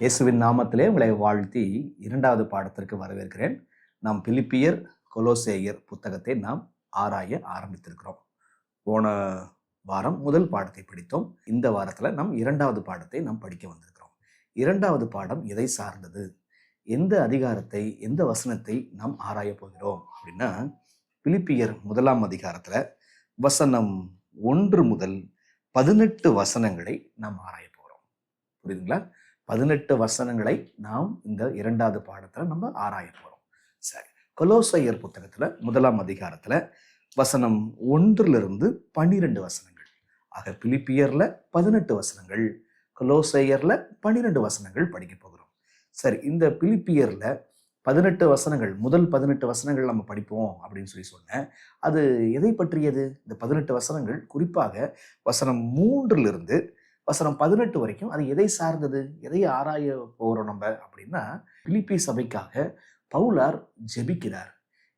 இயேசுவின் நாமத்திலே உங்களை வாழ்த்தி இரண்டாவது பாடத்திற்கு வரவேற்கிறேன். நாம் பிலிப்பியர், கொலோசேயர் புத்தகத்தை நாம் ஆராய ஆரம்பித்திருக்கிறோம். போன வாரம் முதல் பாடத்தை படித்தோம். இந்த வாரத்தில் நாம் இரண்டாவது பாடத்தை நாம் படிக்க வந்திருக்கிறோம். இரண்டாவது பாடம் எதை சார்ந்தது, எந்த அதிகாரத்தை, எந்த வசனத்தை நாம் ஆராய போகிறோம் அப்படின்னா, பிலிப்பியர் 1ஆம் அதிகாரத்தில் வசனம் 1 முதல் 18 வசனங்களை நாம் ஆராய போகிறோம். புரியுதுங்களா? 18 வசனங்களை நாம் இந்த இரண்டாவது பாடத்தில் நம்ம ஆராய போகிறோம். சரி, கொலோசையர் புத்தகத்தில் 1ஆம் அதிகாரத்தில் வசனம் 1 - 12 வசனங்கள். ஆக பிலிப்பியரில் 18 வசனங்கள், கொலோசையரில் 12 வசனங்கள் படிக்க போகிறோம். சரி, இந்த பிலிப்பியரில் 18 வசனங்கள், முதல் 18 வசனங்கள் நம்ம படிப்போம் அப்படின்னு சொன்னேன். அது எதை பற்றியது? இந்த 18 வசனங்கள் குறிப்பாக வசனம் 3 வசனம் 18 வரைக்கும் அது எதை சார்ந்தது, எதை ஆராய போகிறோம் நம்ம அப்படின்னா, பிலிப்பி சபைக்காக பவுலார் ஜெபிக்கிறார்.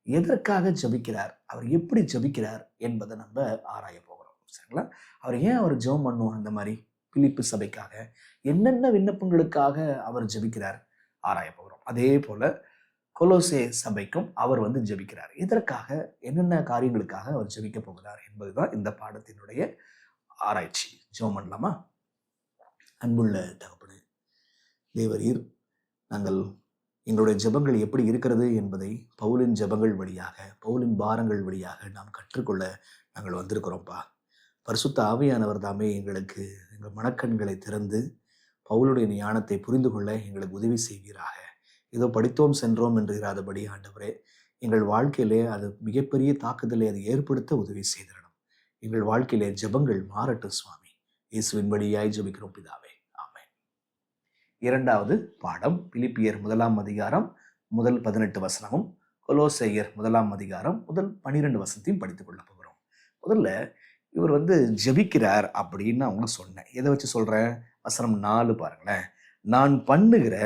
எதற்காக ஜெபிக்கிறார், அவர் எப்படி ஜெபிக்கிறார் என்பதை நம்ம ஆராய போகிறோம். சரிங்களா? அவர் ஜெபம் பண்ணுவோம் அந்த மாதிரி பிலிப்பி சபைக்காக என்னென்ன விண்ணப்பங்களுக்காக அவர் ஜெபிக்கிறார் ஆராய போகிறோம். அதே போல கொலோசே சபைக்கும் அவர் ஜெபிக்கிறார். எதற்காக, என்னென்ன காரியங்களுக்காக அவர் ஜெபிக்க போகிறார் என்பதுதான் இந்த பாடத்தினுடைய ஆராய்ச்சி. ஜெபம் பண்ணலாமா? அன்புள்ள தகப்பனே, தேவரீர், நாங்கள் எங்களுடைய ஜெபங்கள் எப்படி இருக்கிறது என்பதை பவுலின் ஜெபங்கள் வழியாக, பவுலின் பாரங்கள் வழியாக நாம் கற்றுக்கொள்ள நாங்கள் வந்திருக்கிறோம்ப்பா. பரிசுத்த ஆவியானவர் தாமே எங்களுக்கு எங்கள் மனக்கண்களை திறந்து பவுலுடைய ஞானத்தை புரிந்து கொள்ள எங்களுக்கு உதவி செய்வீராக. ஏதோ படித்தோம் சென்றோம் என்று இராதபடி ஆண்டவரே, எங்கள் வாழ்க்கையிலே அது மிகப்பெரிய தாக்குதலை அது ஏற்படுத்த உதவி செய்திடணும். எங்கள் வாழ்க்கையிலே ஜெபங்கள் மாறட்டும் சுவாமி. இயேசுவின் வழியாய் ஜெபிக்கிறோம் பிதாவே, ஆமென். இரண்டாவது பாடம் பிலிப்பியர் 1ஆம் அதிகாரம் முதல் 18 வசனமும், கொலோசையர் 1ஆம் அதிகாரம் முதல் 12 வசனத்தையும் படித்துக் கொள்ள போகிறோம். முதல்ல இவர் ஜெபிக்கிறார் அப்படின்னு நான் உங்களுக்கு சொன்னேன். எதை வச்சு சொல்றேன்? வசனம் 4 பாருங்களேன். நான் பண்ணுகிற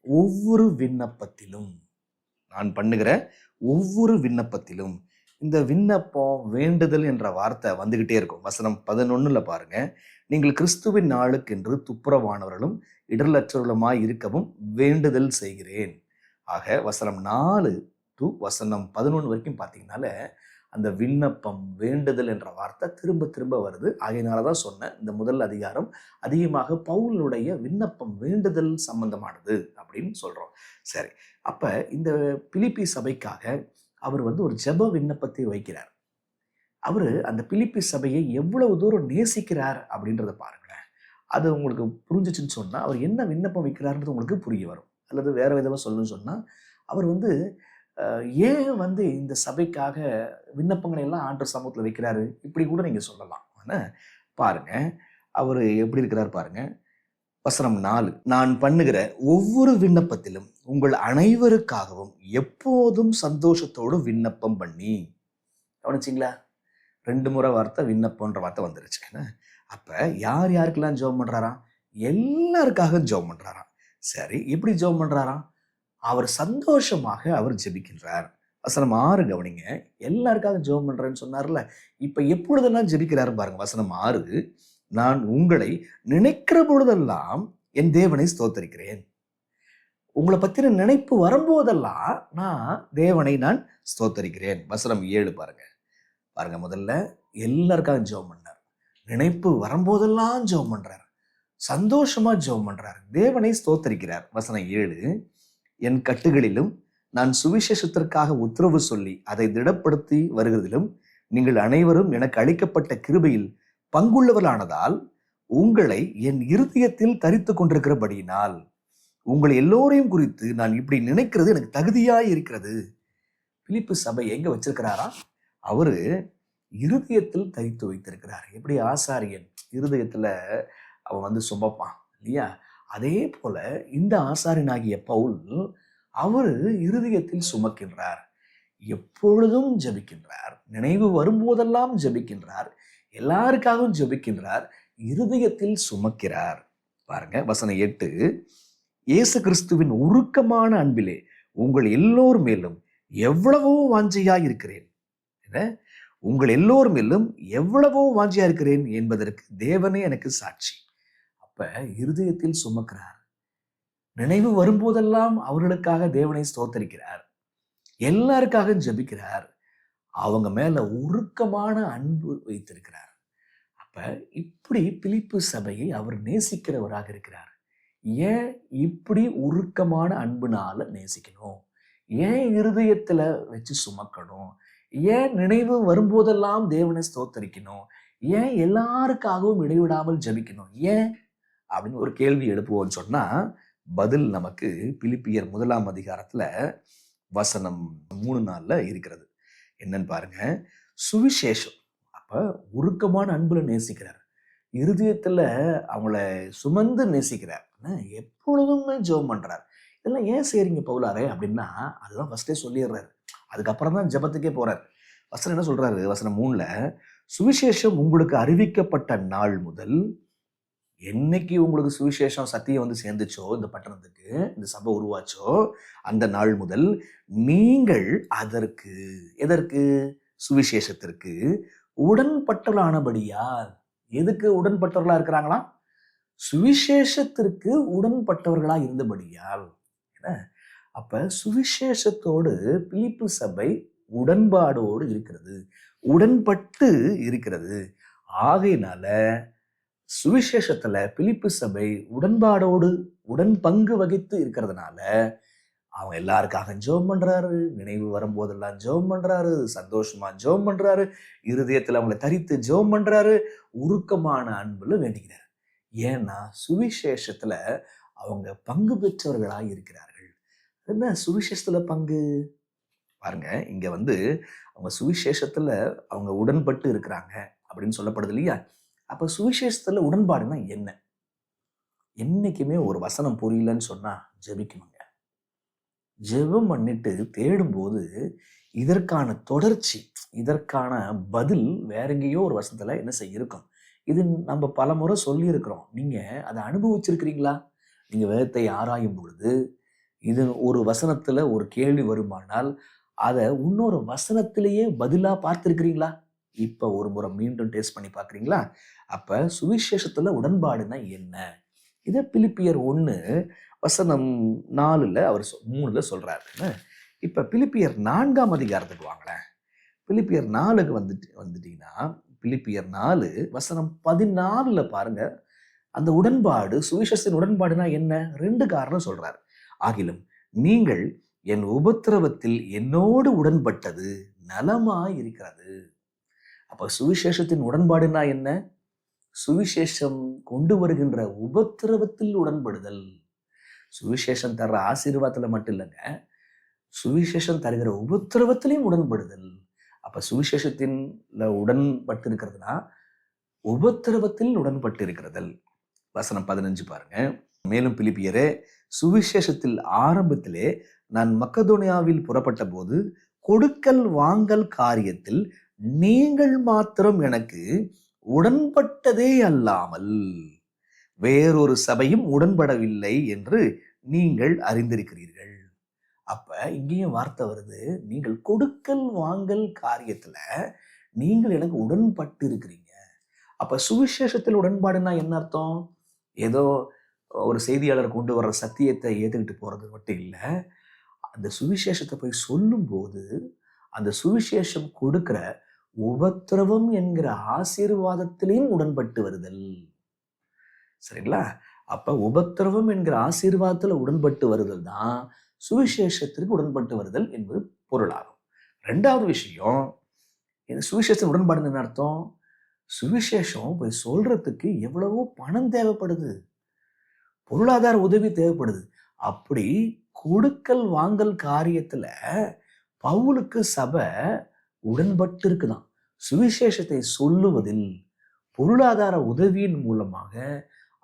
ஒவ்வொரு விண்ணப்பத்திலும், நான் பண்ணுகிற ஒவ்வொரு விண்ணப்பத்திலும். இந்த விண்ணப்பம், வேண்டுதல் என்ற வார்த்தை வந்துகிட்டே இருக்கும். வசனம் 11 பாருங்க. நீங்கள் கிறிஸ்துவின் நாளுக்கென்று துப்புரவானவர்களும் இடரலற்றவர்களுமாய் இருக்கவும் வேண்டுதல் செய்கிறேன். ஆக வசனம் 4 to வசனம் 11 வரைக்கும் பார்த்தீங்கன்னால அந்த விண்ணப்பம், வேண்டுதல் என்ற வார்த்தை திரும்ப திரும்ப வருது. ஆகையினாலதான் சொன்னேன், இந்த முதல் அதிகாரம் அதிகமாக பவுலுடைய விண்ணப்பம், வேண்டுதல் சம்பந்தமானது அப்படின்னு சொல்றோம். சரி, அப்ப இந்த பிலிப்பி சபைக்காக அவர் ஒரு ஜெப விண்ணப்பத்தை வைக்கிறார். அவரு அந்த பிலிப்பி சபையை எவ்வளவு தூரம் நேசிக்கிறார் அப்படின்றத பாருங்களேன். அது உங்களுக்கு புரிஞ்சிச்சுன்னு சொன்னா, அவர் என்ன விண்ணப்பம் வைக்கிறார்ன்றது உங்களுக்கு புரிய வரும். அல்லது வேற விதமா சொல்லணும்னு சொன்னா, அவர் ஏன் இந்த சபைக்காக விண்ணப்பங்களை எல்லாம் ஆண்டவர் சமூகத்துல வைக்கிறாரு, இப்படி கூட நீங்க சொல்லலாம். பாருங்க, அவர் எப்படி இருக்கிறார் பாருங்க. வசனம் 4, நான் பண்ணுகிற ஒவ்வொரு விண்ணப்பத்திலும் உங்கள் அனைவருக்காகவும் எப்போதும் சந்தோஷத்தோடு விண்ணப்பம் பண்ணி. கவனிச்சிங்களா? 2 முறை வார்த்தை விண்ணப்பம்ன்ற வார்த்தை வந்துருச்சு. அப்ப யார் யாருக்கெல்லாம் ஜெபம் பண்றாராம்? எல்லாருக்காக ஜெபம் பண்றாராம். சரி, எப்படி ஜெபம் பண்றாராம்? அவர் சந்தோஷமாக அவர் ஜெபிக்கின்றார். வசனம் 6 கவனிங்க. எல்லாருக்காக ஜெபம் பண்றேன்னு சொன்னார்ல, இப்ப எப்பொழுதெல்லாம் ஜெபிக்கிறாரு பாருங்க. வசனம் 6, நான் உங்களை நினைக்கிற பொழுதெல்லாம் என் தேவனை ஸ்தோத்தரிக்கிறேன். உங்களை பத்தின நினைப்பு வரும்போதெல்லாம் நான் தேவனை நான் ஸ்தோத்தரிக்கிறேன். வசனம் 7 பாருங்க. முதல்ல எல்லாருக்காக ஜெபம் பண்ணார். நினைப்பு வரும்போதெல்லாம் ஜெபம் பண்றார். சந்தோஷமா ஜெபம் பண்றார். தேவனை ஸ்தோத்தரிக்கிறார். வசனம் 7, என் கட்டுகளிலும் நான் சுவிசேஷத்திற்காக உத்தரவு சொல்லி அதை திடப்படுத்தி வருகிறதிலும் நீங்கள் அனைவரும் எனக்கு அளிக்கப்பட்ட கிருபையில் பங்குள்ளவர்களானதால் உங்களை என் இருதயத்தில் தரித்து கொண்டிருக்கிறபடியினால் உங்களை எல்லோரையும் குறித்து நான் இப்படி நினைக்கிறது எனக்கு தகுதியாய் இருக்கிறது. பிலிப்பு சபை எங்க வச்சிருக்கிறாரா? அவரு இருதயத்தில் தரித்து வைத்திருக்கிறார். எப்படி ஆசாரியன் இருதயத்துல அவன் சுமப்பான் இல்லையா? அதே போல இந்த ஆசாரியனாகிய பவுல் அவரு இருதயத்தில் சுமக்கின்றார். எப்பொழுதும் ஜெபிக்கின்றார். நினைவு வரும்போதெல்லாம் ஜெபிக்கின்றார். எல்லாருக்காகவும் ஜெபிக்கின்றார். இருதயத்தில் சுமக்கிறார். பாருங்க, வசனம் 8, இயேசு கிறிஸ்துவின் உருக்கமான அன்பிலே உங்கள் எல்லோர் மேலும் எவ்வளவோ வாஞ்சையாய் இருக்கிறேன். உங்கள் எல்லோர் மேலும் எவ்வளவோ வாஞ்சையா இருக்கிறேன் என்பதற்கு தேவனே எனக்கு சாட்சி. அப்ப இருதயத்தில் சுமக்கிறார். நினைவு வரும்போதெல்லாம் அவர்களுக்காக தேவனை ஸ்தோத்தரிக்கிறார். எல்லாருக்காக ஜெபிக்கிறார். அவங்க மேல உருக்கமான அன்பு வைத்திருக்கிறார். அப்ப இப்படி பிலிப்பு சபையை அவர் நேசிக்கிறவராக இருக்கிறார். ஏன் இப்படி உருக்கமான அன்புனால நேசிக்கணும்? ஏன் இருதயத்துல வச்சு சுமக்கணும்? ஏன் நினைவு வரும்போதெல்லாம் தேவனை ஸ்தோத்தரிக்கணும்? ஏன் எல்லாருக்காகவும் இடைவிடாமல் ஜெபிக்கணும்? ஏன் அப்படின்னு ஒரு கேள்வி எழுப்புவோம்னு சொன்னா பதில் நமக்கு பிலிப்பியர் 1ஆம் அதிகாரத்துல வசனம் 3-4 இருக்கிறது. என்னன்னு பாருங்க. சுவிசேஷம். அப்ப உருக்கமான அன்புல நேசிக்கிறார். இருதயத்துல அவங்கள சுமந்து நேசிக்கிறார். எப்பொழுதுமே ஜெபம் பண்றார். இதெல்லாம் ஏன் செய்றீங்க பவுலாரே அப்படின்னா, அதுதான் ஃபர்ஸ்டே சொல்லிடுறாரு. அதுக்கப்புறம் தான் ஜெபத்துக்கே போறார். வசனம் என்ன சொல்றாரு? வசனம் 3ல சுவிசேஷம் உங்களுக்கு அறிவிக்கப்பட்ட நாள் முதல், என்னைக்கு உங்களுக்கு சுவிசேஷம் சத்தியம் வந்து சேர்ந்துச்சோ, இந்த பட்டணத்துக்கு இந்த சபை உருவாச்சோ, அந்த நாள் முதல் நீங்கள் அதற்கு, எதற்கு? சுவிசேஷத்திற்கு உடன்பட்டவர்களானபடியால். எதுக்கு உடன்பட்டவர்களா இருக்கிறாங்களா? சுவிசேஷத்திற்கு உடன்பட்டவர்களா இருந்தபடியால். அப்ப சுவிசேஷத்தோடு பிலிப்பு சபை உடன்பாடோடு இருக்கிறது, உடன்பட்டு இருக்கிறது. ஆகையினால சுவிசேஷத்துல பிலிப்பு சபை உடன்பாடோடு உடன் பங்கு வகித்து இருக்கிறதுனால அவங்க எல்லாருக்காக ஜெபம் பண்றாரு. நினைவு வரும்போதெல்லாம் ஜெபம் பண்றாரு. சந்தோஷமா ஜெபம் பண்றாரு. இருதயத்துல அவங்களை தரித்து ஜெபம் பண்றாரு. உருக்கமான அன்புல வேண்டிக்கிறார். ஏன்னா சுவிசேஷத்துல அவங்க பங்கு பெற்றவர்களாக இருக்கிறார்கள். என்ன சுவிசேஷத்துல பங்கு? பாருங்க, இங்க அவங்க சுவிசேஷத்துல அவங்க உடன்பட்டு இருக்கிறாங்க அப்படின்னு சொல்லப்படுது இல்லையா? அப்ப சுவிசேஷத்துல உடன்பாடுனா என்ன? என்னைக்குமே ஒரு வசனம் புரியலன்னு சொன்னா ஜெபிக்கணுங்க. ஜெபம் பண்ணிட்டு தேடும்போது இதற்கான தொடர்ச்சி, இதற்கான பதில் வேற எங்கேயோ ஒரு வசனத்துல என்ன செய்ய இருக்கும். இது நம்ம பல முறை சொல்லி இருக்கிறோம். நீங்க அதை அனுபவிச்சிருக்கிறீங்களா? நீங்க வேதத்தை ஆராயும் பொழுது இது ஒரு வசனத்துல ஒரு கேள்வி வருமானால் அதை இன்னொரு வசனத்திலேயே பதிலா பார்த்திருக்கிறீங்களா? இப்ப ஒரு முறை மீண்டும் டேஸ்ட் பண்ணி பார்க்குறீங்களா? அப்ப சுவிசேஷத்துல உடன்பாடுனா என்ன? இதை பிலிப்பியர் 1 வசனம் 4ல அவர் 3ல சொல்றாரு. இப்ப பிலிப்பியர் 4ஆம் அதிகாரத்துக்கு வாங்களேன். பிலிப்பியர் 4க்கு வந்துட்டீங்கன்னா பிலிப்பியர் 4 வசனம் 14ல பாருங்க. அந்த உடன்பாடு, சுவிசேஷத்தின் உடன்பாடுனா என்ன? 2 காரணம் சொல்றாரு. ஆகிலும் நீங்கள் என் உபத்திரவத்தில் என்னோடு உடன்பட்டது நலமாய் இருக்கிறது. அப்ப சுவிசேஷத்தின் உடன்பாடுனா என்ன? சுவிசேஷம் கொண்டு வருகின்ற உபத்திரவத்தில் உடன்படுதல். சுவிசேஷம் தர்ற ஆசீர்வாதத்துல மட்டும் இல்லைங்க, சுவிசேஷம் தருகிற உபத்திரவத்திலையும் உடன்படுதல். அப்ப சுவிசேஷத்தின் உடன்பட்டு இருக்கிறதுனா உபத்திரவத்தில் உடன்பட்டு இருக்கிறதல். வசனம் 15 பாருங்க. மேலும் பிலிப்பியரே, சுவிசேஷத்தில் ஆரம்பத்திலே நான் மக்கதோனியாவில் புறப்பட்ட போது கொடுக்கல் வாங்கல் காரியத்தில் நீங்கள் மாத்திரம் எனக்கு உடன்பட்டதே அல்லாமல் வேறொரு சபையும் உடன்படவில்லை என்று நீங்கள் அறிந்திருக்கிறீர்கள். அப்ப இங்கேயும் வார்த்தை வருது, நீங்கள் கொடுக்கல் வாங்கல் காரியத்துல நீங்கள் எனக்கு உடன்பட்டு இருக்கிறீங்க. அப்ப சுவிசேஷத்தில் உடன்பாடுனா என்ன அர்த்தம்? ஏதோ ஒரு செய்தியாளர் கொண்டு வர்ற சத்தியத்தை ஏற்றுக்கிட்டு போறது மட்டும் இல்லை. அந்த சுவிசேஷத்தை போய் சொல்லும் போது அந்த சுவிசேஷம் கொடுக்கிற உபத்திரவம் என்கிற ஆசீர்வாதத்திலையும் உடன்பட்டு வருதல். சரிங்களா? அப்ப உபத்திரவம் என்கிற ஆசீர்வாதத்துல உடன்பட்டு வருதல் தான் சுவிசேஷத்திற்கு உடன்பட்டு வருதல் என்பது பொருளாகும். 2வது விஷயம், இந்த சுவிசேஷத்தின் உடன்பாடு என்ன அர்த்தம்? சுவிசேஷம் போய் சொல்றதுக்கு எவ்வளவோ பணம் தேவைப்படுது, பொருளாதார உதவி தேவைப்படுது. அப்படி கொடுக்கல் வாங்கல் காரியத்துல பவுலுக்கு சபை உடன்பட்டு இருக்குதான். சுவிசேஷத்தை சொல்லுவதில் பொருளாதார உதவியின் மூலமாக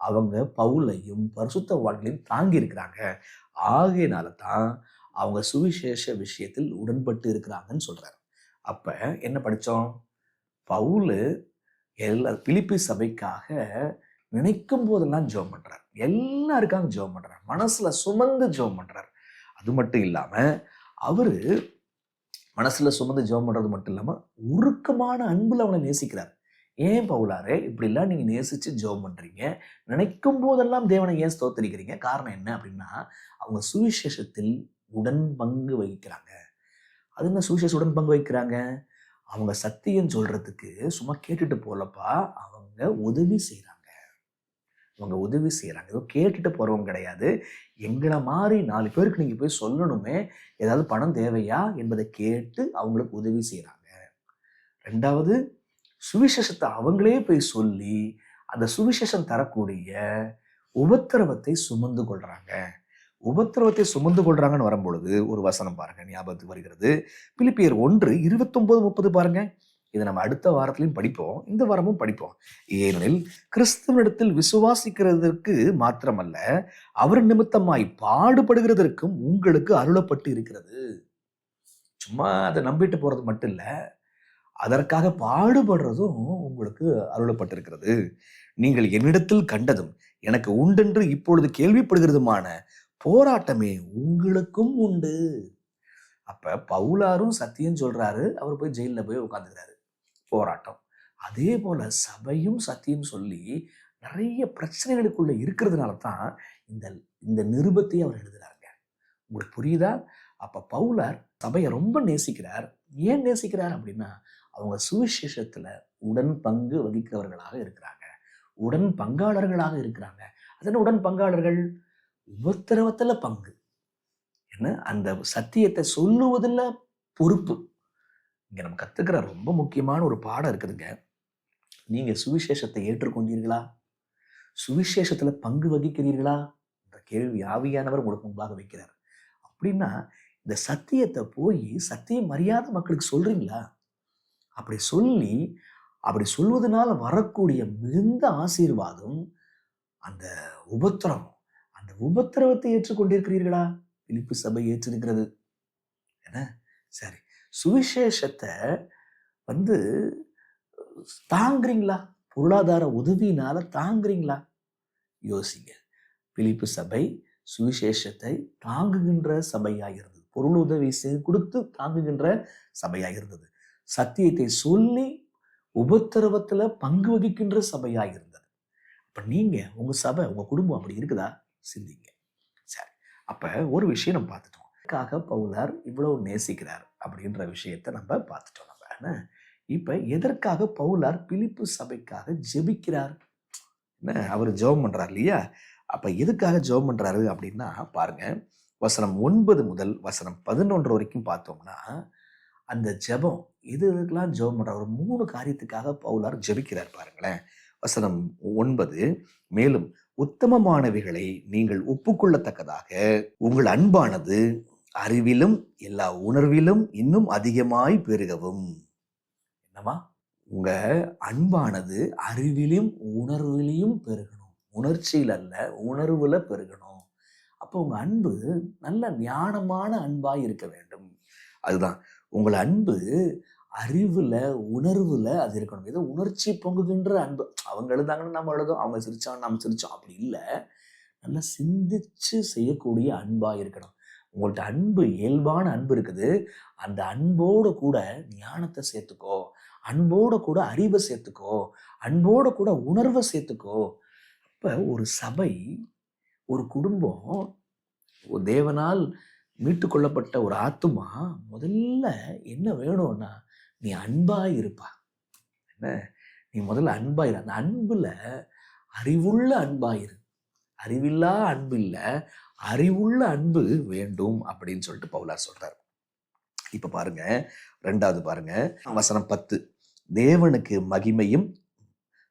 அவங்க பவுலையும் பரிசுத்தவான்களையும் தாங்கி இருக்கிறாங்க. ஆகையினால தான் அவங்க சுவிசேஷ விஷயத்தில் உடன்பட்டு இருக்கிறாங்கன்னு சொல்றாரு. அப்ப என்ன படிச்சோம்? பவுல் பிலிப்பி சபைக்காக நினைக்கும் போதெல்லாம் ஜெபம் பண்றார். எல்லாருக்காக ஜெபம் பண்றார். மனசுல சுமந்து ஜெபம் பண்றார். அது மட்டும் இல்லாம அவரு மனசுல சுமந்து ஜெபம் பண்றது மட்டும் இல்லாம உருக்கமான அன்புல அவனை நேசிக்கிறார். ஏன் பவுலாரே இப்படிலாம் நீங்க நேசிச்சு ஜெபம் பண்றீங்க, நினைக்கும் போதெல்லாம் தேவனை ஏன் ஸ்தோத்திரிக்கிறீங்க? காரணம் என்ன அப்படின்னா, அவங்க சுவிசேஷத்தில் உடன் பங்கு வகிக்கிறாங்க. அது என்ன சுவிசேஷ உடன் பங்கு வகிக்கிறாங்க? அவங்க சத்தியம் சொல்றதுக்கு சும்மா கேட்டுட்டு போலப்பா, அவங்க உதவி செய்றாங்க. அவங்க உதவி செய்கிறாங்க. ஏதோ கேட்டுட்டு போகிறவங்க கிடையாது. எங்களை மாதிரி 4 பேருக்கு நீங்கள் போய் சொல்லணுமே, ஏதாவது பணம் தேவையா என்பதை கேட்டு அவங்களுக்கு உதவி செய்கிறாங்க. 2வது, சுவிசேஷத்தை அவங்களே போய் சொல்லி அந்த சுவிசேஷம் தரக்கூடிய உபத்திரவத்தை சுமந்து கொள்றாங்க. உபத்திரவத்தை சுமந்து கொள்றாங்கன்னு வரும்பொழுது ஒரு வசனம் பாருங்க, ஞாபகத்துக்கு வருகிறது. பிலிப்பியர் 1:29-30 பாருங்க. இதை நம்ம அடுத்த வாரத்திலையும் படிப்போம், இந்த வாரமும் படிப்போம். ஏனெனில் கிறிஸ்துவனிடத்தில் விசுவாசிக்கிறதற்கு மாத்திரமல்ல, அவர் நிமித்தமாய் பாடுபடுகிறதற்கும் உங்களுக்கு அருளப்பட்டு இருக்கிறது. சும்மா அதை நம்பிட்டு போறது மட்டும் இல்ல, அதற்காக பாடுபடுறதும் உங்களுக்கு அருளப்பட்டிருக்கிறது. நீங்கள் என்னிடத்தில் கண்டதும் எனக்கு உண்டென்று இப்பொழுது கேள்விப்படுகிறதுமான போராட்டமே உங்களுக்கும் உண்டு. அப்ப பவுலாரும் சத்தியம் சொல்றாரு, அவர் போய் ஜெயிலில் போய் உட்காந்துக்கிறாரு. போராட்டம். அதே போல சபையும் சத்தியம் சொல்லி நிறைய பிரச்சனைகளுக்குள்ள இருக்கிறதுனால தான் இந்த இந்த நிருபத்தை அவர் எழுதுறாங்க. உங்களுக்கு புரியுதா? அப்ப பவுலார் சபையை ரொம்ப நேசிக்கிறார். ஏன் நேசிக்கிறார் அப்படின்னா, அவங்க சுவிசேஷத்துல உடன் பங்கு வகிக்கிறவர்களாக இருக்கிறாங்க, உடன் பங்காளர்களாக இருக்கிறாங்க. அதன உடன் பங்காளர்கள் உபத்திரவத்துல பங்கு, என்ன அந்த சத்தியத்தை சொல்லுவதில் பொறுப்பு. இங்க நம்ம கத்துக்கிற ரொம்ப முக்கியமான ஒரு பாடம் இருக்குதுங்க. நீங்க சுவிசேஷத்தை ஏற்றுக்கொண்டீர்களா? சுவிசேஷத்துல பங்கு வகிக்கிறீர்களா என்ற கேள்வி ஆவியானவர் உங்களுக்கு முன்பாக வைக்கிறார். அப்படின்னா இந்த சத்தியத்தை போய் சத்தியம் அறியாத மக்களுக்கு சொல்றீங்களா? அப்படி சொல்வதனால வரக்கூடிய மிகுந்த ஆசீர்வாதம் அந்த உபத்திரவம். அந்த உபத்திரவத்தை ஏற்றுக்கொண்டிருக்கிறீர்களா? பிலிப்பி சபை ஏற்றிருக்கிறது. என்ன சரி, சுவிசேஷத்தை தாங்குறீங்களா? பொருளாதார உதவியினால தாங்குறீங்களா? யோசிங்க. பிலிப்பி சபை சுவிசேஷத்தை தாங்குகின்ற சபையாக இருந்தது. பொருள் உதவி கொடுத்து தாங்குகின்ற சபையாக இருந்தது. சத்தியத்தை சொல்லி உபத்திரவத்துல பங்கு வகிக்கின்ற சபையாக இருந்தது. அப்ப நீங்க உங்க சபை, உங்க குடும்பம் அப்படி இருக்குதா? சிந்திங்க. சரி, அப்ப ஒரு விஷயம் நம்ம பார்த்துட்டோம். பவுலார் இவ்வளவு நேசிக்கிறார் அப்படின்ற விஷயத்தை நம்ம பார்த்துட்டோம். நம்ம இப்ப எதற்காக பவுலார் பிலிப்பு சபைக்காக ஜெபிக்கிறார்? அவர் ஜெபம் பண்றார் இல்லையா? அப்ப எதுக்காக ஜெபம் பண்றாரு அப்படின்னா பாருங்க, வசனம் 9 முதல் வசனம் 11 வரைக்கும் பார்த்தோம்னா அந்த ஜெபம் இதுக்கெல்லாம் ஜெபம் பண்றார். ஒரு 3 காரியத்துக்காக பவுலார் ஜெபிக்கிறார் பாருங்களேன். வசனம் 9, மேலும் உத்தமமானவைகளை நீங்கள் ஒப்புக்கொள்ளத்தக்கதாக உங்கள் அன்பானது அறிவிலும் எல்லா உணர்விலும் இன்னும் அதிகமாய் பெருகவும். என்னவா? உங்க அன்பானது அறிவிலும் உணர்விலையும் பெருகணும். உணர்ச்சியில் அல்ல, உணர்வுல பெருகணும். அப்போ உங்க அன்பு நல்ல ஞானமான அன்பாய் இருக்க வேண்டும். அதுதான் உங்கள் அன்பு அறிவுல உணர்வுல அது இருக்கணும். ஏதோ உணர்ச்சி பொங்குகின்ற அன்பு, அவங்க எழுதாங்கன்னு நம்ம எழுதும், அவங்க சிரிச்சாங்க நம்ம சிரிச்சோம், அப்படி இல்லை. நல்லா சிந்திச்சு செய்யக்கூடிய அன்பா இருக்கணும். உங்கள்ட்ட அன்பு, இயல்பான அன்பு இருக்குது. அந்த அன்போடு கூட ஞானத்தை சேர்த்துக்கோ, அன்போட கூட அறிவை சேர்த்துக்கோ, அன்போட கூட உணர்வை சேர்த்துக்கோ. அப்ப ஒரு சபை, ஒரு குடும்பம், ஒரு தேவனால் மீட்டு கொள்ளப்பட்ட ஒரு ஆத்துமா முதல்ல என்ன வேணும்னா, நீ அன்பாய் இருப்பா. என்ன, நீ முதல்ல அன்பாயிரு. அந்த அன்புல அறிவுள்ள அன்பாயிரு. அறிவில்லா அன்பு இல்ல, அறிவுள்ள அன்பு வேண்டும் அப்படின்னு சொல்லிட்டு பவுலார் சொல்றார். இப்ப பாருங்க, 2வது பாருங்க, வசனம் 10, தேவனுக்கு மகிமையும்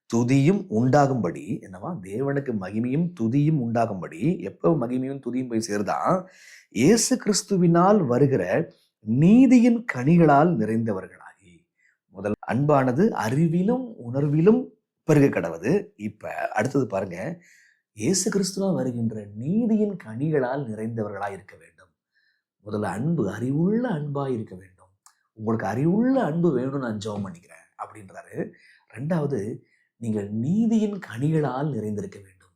துதியும் உண்டாகும்படி. என்னவா? தேவனுக்கு மகிமையும் துதியும் உண்டாகும்படி. எப்போ மகிமையும் துதியும் போய் சேருதான்? இயேசு கிறிஸ்துவினால் வருகிற நீதியின் கனிகளால் நிறைந்தவர்களாகி. முதல் அன்பானது அறிவிலும் உணர்விலும் பெருக கடவது. இப்ப அடுத்தது பாருங்க, இயேசு கிறிஸ்துவால் வருகின்ற நீதியின் கனிகளால் நிறைந்தவர்களாய் இருக்க வேண்டும். முதல்ல அன்பு, அறிவுள்ள அன்பாய் இருக்க வேண்டும். உங்களுக்கு அறிவுள்ள அன்பு வேணும்னு நான் ஜெபம் பண்ணிக்கிறேன் அப்படின்றாரு. 2வது, நீங்கள் நீதியின் கனிகளால் நிறைந்திருக்க வேண்டும்.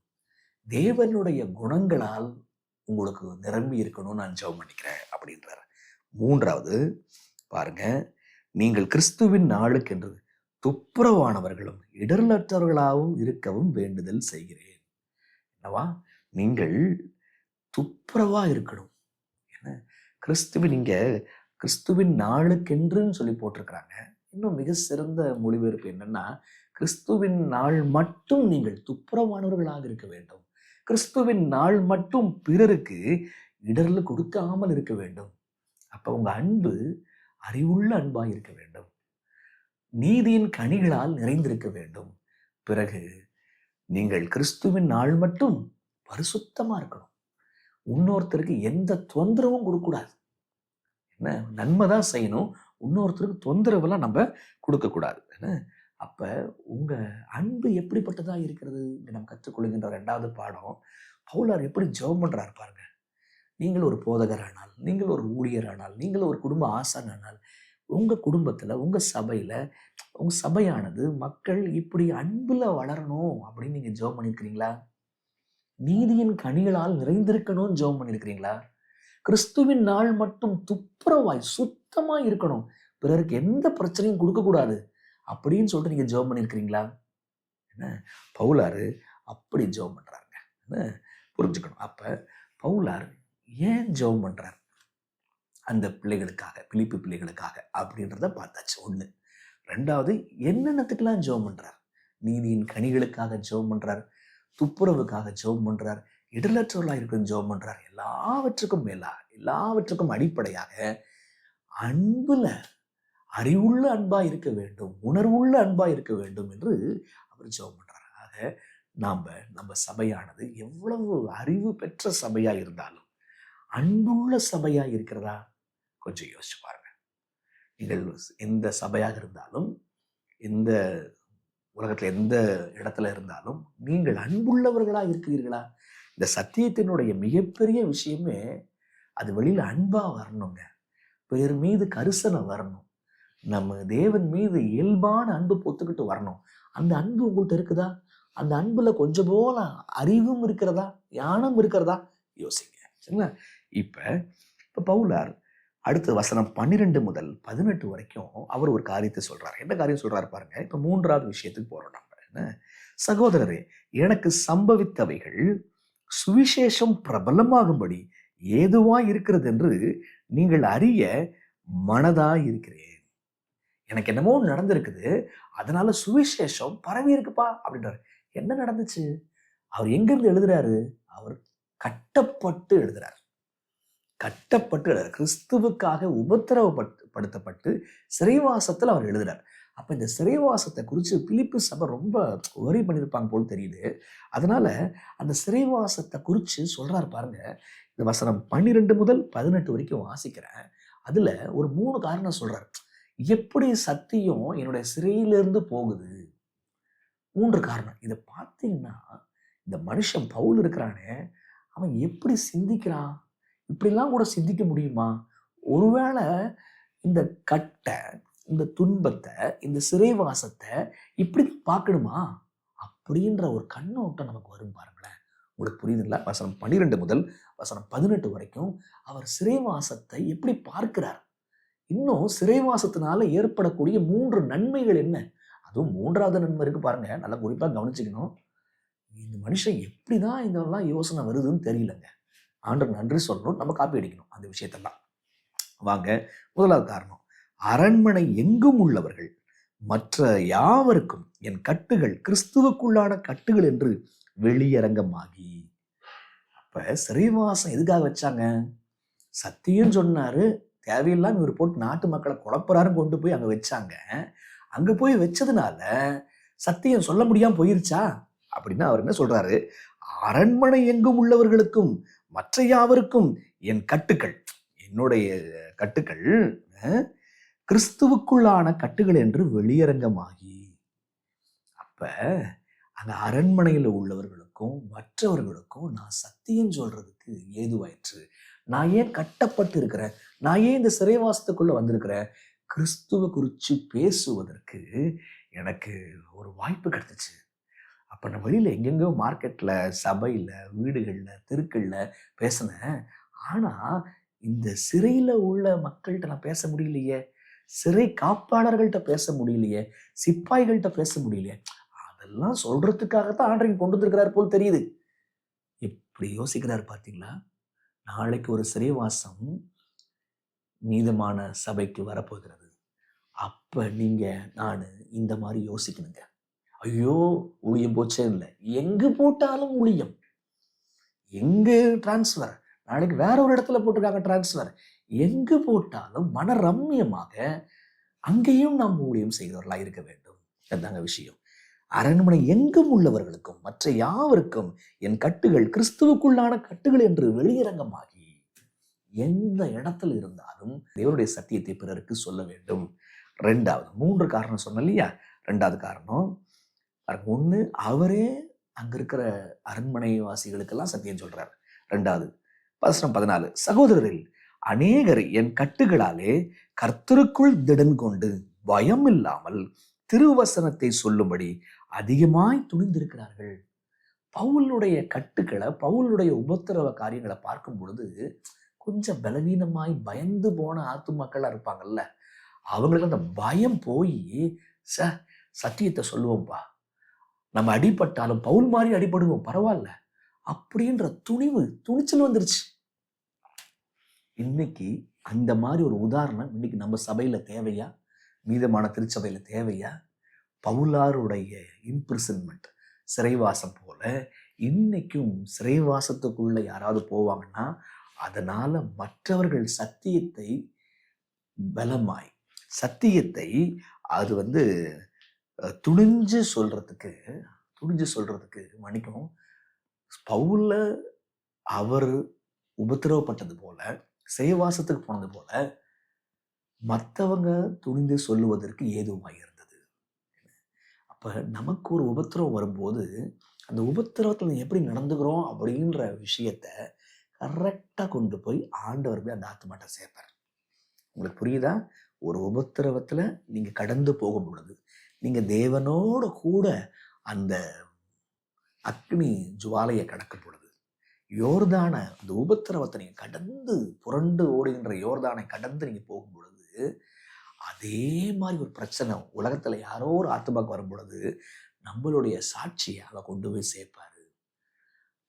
தேவனுடைய குணங்களால் உங்களுக்கு நிரம்பி இருக்கணும்னு நான் ஜெபம் பண்ணிக்கிறேன் அப்படின்றாரு. 3வது பாருங்க, நீங்கள் கிறிஸ்துவின் நாளுக்கென்று துப்புரவானவர்களும் இடரலற்றவர்களாகவும் இருக்கவும் வேண்டுதல் செய்கிறேன். என்னவா? நீங்கள் துப்புரவா இருக்கணும். என்ன? கிறிஸ்துவின் நாளுக்கென்றுன்னு சொல்லி போட்டிருக்கிறாங்க. இன்னும் மிக சிறந்த மொழிபெயர்ப்பு என்னன்னா, கிறிஸ்துவின் நாள் மட்டும் நீங்கள் துப்புரவானவர்களாக இருக்க வேண்டும். கிறிஸ்துவின் நாள் மட்டும் பிறருக்கு இடரல் கொடுக்காமல் இருக்க வேண்டும். அப்ப உங்க அன்பு அறிவுள்ள அன்பாய் இருக்க வேண்டும். நீதியின் கனிகளால் நிறைந்திருக்க வேண்டும். பிறகு நீங்கள் கிறிஸ்துவின் நாள் மட்டும் பரிசுத்தமா இருக்கணும். இன்னொருத்தருக்கு எந்த தொந்தரவும் கொடுக்கக்கூடாது. என்ன? நன்மை தான் செய்யணும். இன்னொருத்தருக்கு தொந்தரவெல்லாம் நம்ம கொடுக்கக்கூடாது. என்ன? அப்ப உங்க அன்பு எப்படிப்பட்டதா இருக்கிறது? நம்ம கற்றுக்கொள்கின்ற 2வது பாடம், பவுலார் எப்படி ஜெபம் பண்றாரு பாருங்க. நீங்கள் ஒரு போதகரானால், நீங்கள் ஒரு ஊழியரானால், நீங்கள் ஒரு குடும்ப ஆசானானால், உங்க குடும்பத்துல, உங்க சபையில, உங்க சபையானது மக்கள் இப்படி அன்புல வளரணும் அப்படின்னு நீங்க ஜெபம் பண்ணியிருக்கிறீங்களா? நீதியின் கனிகளால் நிறைந்திருக்கணும்னு ஜெபம் பண்ணியிருக்கிறீங்களா? கிறிஸ்துவின் நாள் மட்டும் துப்புரவாய் சுத்தமாய் இருக்கணும், பிறருக்கு எந்த பிரச்சனையும் கொடுக்கக்கூடாது அப்படின்னு சொல்லிட்டு நீங்க ஜெபம் பண்ணியிருக்கிறீங்களா? என்ன? பவுலாரு அப்படி ஜெபம் பண்றாங்க. என்ன? புரிஞ்சுக்கணும். அப்ப பவுலார் ஏன் ஜெபம் பண்றார்? அந்த பிள்ளைகளுக்காக, பிலிப்பி பிள்ளைகளுக்காக அப்படின்றத பார்த்தாச்சு. 1. 2வது, என்னென்னத்துக்கெல்லாம் ஜெபம் பண்றார்? நீதியின் கனிகளுக்காக ஜெபம் பண்றார், துப்புரவுக்காக ஜெபம் பண்றார், இடரலற்றவர்களாக இருக்கிற ஜெபம் பண்றார். எல்லாவற்றுக்கும் மேலா, எல்லாவற்றுக்கும் அடிப்படையாக அன்புல அறிவுள்ள அன்பா இருக்க வேண்டும், உணர்வுள்ள அன்பா இருக்க வேண்டும் என்று அவர் ஜெபம் பண்றார். ஆக நம்ம சபையானது எவ்வளவு அறிவு பெற்ற சபையா இருந்தாலும் அன்புள்ள சபையா இருக்கிறதா? கொஞ்சம் யோசிச்சு பாருங்க. நீங்கள் எந்த சபையாக இருந்தாலும், எந்த உலகத்துல எந்த இடத்துல இருந்தாலும் நீங்கள் அன்புள்ளவர்களா இருக்கிறீர்களா? இந்த சத்தியத்தினுடைய மிகப்பெரிய விஷயமே அது வெளியில அன்பா வரணுங்க. பிறர் மீது கரிசனை வரணும். நம்ம தேவன் மீது இயல்பான அன்பு பொத்துக்கிட்டு வரணும். அந்த அன்பு உங்கள்கிட்ட இருக்குதா? அந்த அன்புல கொஞ்சம் போல அறிவும் இருக்கிறதா, ஞானம் இருக்கிறதா? யோசிங்க. சரிங்களா? இப்ப பவுலார் அடுத்த வசனம் 12 முதல் 18 வரைக்கும் அவர் ஒரு காரியத்தை சொல்றாரு. என்ன காரியம் சொல்றாரு பாருங்க. இப்ப 3வது விஷயத்துக்கு போறோம் நம்ம. என்ன? சகோதரரே, எனக்கு சம்பவித்தவைகள் சுவிசேஷம் பிரபலமாகும்படி ஏதுவா இருக்கிறது என்று நீங்கள் அறிய மனதாய் இருக்கிறேன். எனக்கு என்னமோ நடந்திருக்குது, அதனால சுவிசேஷம் பரவி இருக்குப்பா அப்படின்றாரு. என்ன நடந்துச்சு? அவர் எங்க இருந்து எழுதுறாரு? அவர் கட்டப்பட்டு எழுதுறார். கிறிஸ்துவுக்காக உபத்திரவப்படுத்தப்பட்டு சிறைவாசத்துல அவர் எழுதுறார். அப்ப இந்த சிறைவாசத்தை குறித்து பிலிப்பி சபை ரொம்ப வரி பண்ணியிருப்பாங்க போல் தெரியுது. அதனால அந்த சிறைவாசத்தை குறித்து சொல்றாரு பாருங்க. இந்த வசனம் 12 முதல் 18 வரைக்கும் வாசிக்கிறேன். அதுல ஒரு 3 காரணம் சொல்றாரு. எப்படி சத்தியம் என்னுடைய சிறையிலிருந்து போகுது? 3 காரணம். இதை பார்த்தீங்கன்னா இந்த மனுஷன் பவுல் இருக்கிறானே, அவன் எப்படி சிந்திக்கிறான்? இப்படிலாம் கூட சிந்திக்க முடியுமா? ஒருவேளை இந்த கட்டை, இந்த துன்பத்தை, இந்த சிறைவாசத்தை இப்படி பார்க்கணுமா அப்படின்ற ஒரு கண்ணோட்டம் நமக்கு வரும் பாருங்களேன். உங்களுக்கு புரியுதுங்களா? வசனம் 12 முதல் வசனம் 18 வரைக்கும் அவர் சிறைவாசத்தை எப்படி பார்க்கிறார்? இன்னும் சிறைவாசத்தினால ஏற்படக்கூடிய 3 நன்மைகள் என்ன? அதுவும் 3வது நன்மை இருக்கு பாருங்க. நல்லா குறிப்பா கவனிச்சுக்கணும். இந்த மனுஷன் எப்படிதான் இதெல்லாம் யோசனை வருதுன்னு தெரியலங்க. ஆண்டவர் நன்றி சொல்லணும், நம்ம காப்பி அடிக்கணும் அந்த விஷயத்தெல்லாம். வாங்க, 1வது காரணம், அரண்மனை எங்கும் உள்ளவர்கள் மற்ற யாவருக்கும் என் கட்டுகள் கிறிஸ்துவுக்குள்ளான கட்டுகள் என்று வெளியரங்கமாகி. அப்ப சிறைவாசம் எதுக்காக வச்சாங்க? சத்தியம் சொன்னாரு, தேவையில்லாம இவர் போட்டு நாட்டு மக்களை குழப்பறாருன்னு கொண்டு போய் அங்க வச்சாங்க. அங்க போய் வச்சதுனால சத்தியம் சொல்ல முடியாம போயிருச்சா அப்படின்னா அவர் என்ன சொல்றாரு? அரண்மனை எங்கும் உள்ளவர்களுக்கும் மற்ற யாவருக்கும் என் கட்டுகள், என்னுடைய கட்டுகள் கிறிஸ்துவுக்குள்ளான கட்டுகள் என்று வெளியரங்கமாகி. அப்ப அங்க அரண்மனையில உள்ளவர்களுக்கும் மற்றவர்களுக்கும் நான் சத்தியம் சொல்றதுக்கு ஏதுவாயிற்று. நான் ஏன் கட்டப்பட்டு இருக்கிறேன்? நான் ஏன் இந்த சிறைவாசத்துக்குள்ள வந்திருக்கிறேன்? கிறிஸ்துவ குறித்து பேசுவதற்கு எனக்கு ஒரு வாய்ப்பு கிடைச்சிச்சு. அப்ப நான் வெளியில எங்கெங்கோ மார்க்கெட்ல, சபையில, வீடுகள்ல, தெருக்கள்ல பேசினேன். ஆனா இந்த சிறையில உள்ள மக்கள்கிட்ட நான் பேச முடியலையே. சிறை காப்பாளர்கள்ட்ட பேச முடியலையே, சிப்பாய்கள்கிட்ட பேச முடியலையே, அதெல்லாம் சொல்றதுக்காகத்தான் ஆண்டவன் கொண்டு வந்திருக்கிறார் போல் தெரியுது. எப்படி யோசிக்கிறார் பார்த்தீங்களா? நாளைக்கு ஒரு சிறைவாசம் மீதமான சபைக்கு வரப்போகிறது. அப்ப நீங்க நானு இந்த மாதிரி யோசிக்கணுங்க. ஐயோ ஊழியம் போச்சே இல்லை, எங்கு போட்டாலும் ஊழியம், எங்கு டிரான்ஸ்ஃபர், நாளைக்கு வேற ஒரு இடத்துல போட்டிருக்காங்க டிரான்ஸ்ஃபர், எங்கு போட்டாலும் மன ரம்யமாக அங்கேயும் நாம் ஊழியம் செய்கிறவர்களா இருக்க வேண்டும். அதுதாங்க விஷயம். அரண்மனை எங்கும் உள்ளவர்களுக்கும் மற்ற யாவருக்கும் என் கட்டுகள் கிறிஸ்துவுக்குள்ளான கட்டுகள் என்று வெளியரங்கமாகி எந்த இடத்துல இருந்தாலும் தேவனுடைய சத்தியத்தை பிறருக்கு சொல்ல வேண்டும். ரெண்டாவது 3 காரணம் சொன்ன இல்லையா? ரெண்டாவது காரணம், ஒண்ணு அவரே அங்க இருக்கிற அரண்மனை வாசிகளுக்கெல்லாம் சத்தியம் சொல்றாரு. ரெண்டாவது 14 சகோதரரில் அநேகர் என் கட்டுகளாலே கர்த்தருக்குள் திடன் கொண்டு பயம் இல்லாமல் திருவசனத்தை சொல்லும்படி அதிகமாய் துணிந்திருக்கிறார்கள். பவுலுடைய கட்டுக்களை, பவுலுடைய உபத்திரவ காரியங்களை பார்க்கும் பொழுது கொஞ்சம் பலவீனமாய் பயந்து போன ஆத்துமாக்களா இருப்பாங்கல்ல, அவங்களுக்கு அந்த பயம் போய் சத்தியத்தை சொல்லுவோம்பா, நம்ம அடிபட்டாலும் பவுல் மாதிரி அடிபடுவோம் பரவாயில்ல அப்படின்ற துணிச்சல் வந்துருச்சு. இன்னைக்கு அந்த மாதிரி ஒரு உதாரணம் இன்னைக்கு நம்ம சபையில தேவையா? மீதமான திருச்சபையில தேவையா? பவுலாருடைய இம்ப்ரிசன்மெண்ட், சிறைவாசம் போல இன்னைக்கும் சிறைவாசத்துக்குள்ள யாராவது போவாங்கன்னா அதனால மற்றவர்கள் சத்தியத்தை பலமாய், சத்தியத்தை அது துணிஞ்சு சொல்றதுக்கு மன்னிக்கும், பவுல அவர் உபத்திரவப்பட்டது போல, சிறைவாசத்துக்கு போனது போல மற்றவங்க துணிந்து சொல்லுவதற்கு ஏதுவாக இருந்தது. அப்ப நமக்கு ஒரு உபத்திரவம் வரும்போது அந்த உபத்திரவத்தில் எப்படி நடந்துக்கிறோம் அப்படின்ற விஷயத்த கரெக்டாக கொண்டு போய் ஆண்டவர் போய் அந்த ஆத்மாட்ட சேர்ப்பார். உங்களுக்கு புரியுதா? ஒரு உபத்திரவத்துல நீங்க கடந்து போகும் பொழுது, நீங்க தேவனோட கூட அந்த அக்னி ஜுவாலையை கடக்கும் பொழுது, யோர்தான அந்த உபத்திரவத்தை நீங்க கடந்து புரண்டு ஓடுகின்ற யோர்தானை கடந்து நீங்க போகும் பொழுது, அதே மாதிரி ஒரு பிரச்சனை உலகத்துல யாரோ ஒரு ஆத்மாக்கு வரும் பொழுது நம்மளுடைய சாட்சியை அதை கொண்டு போய் சேர்ப்பாரு.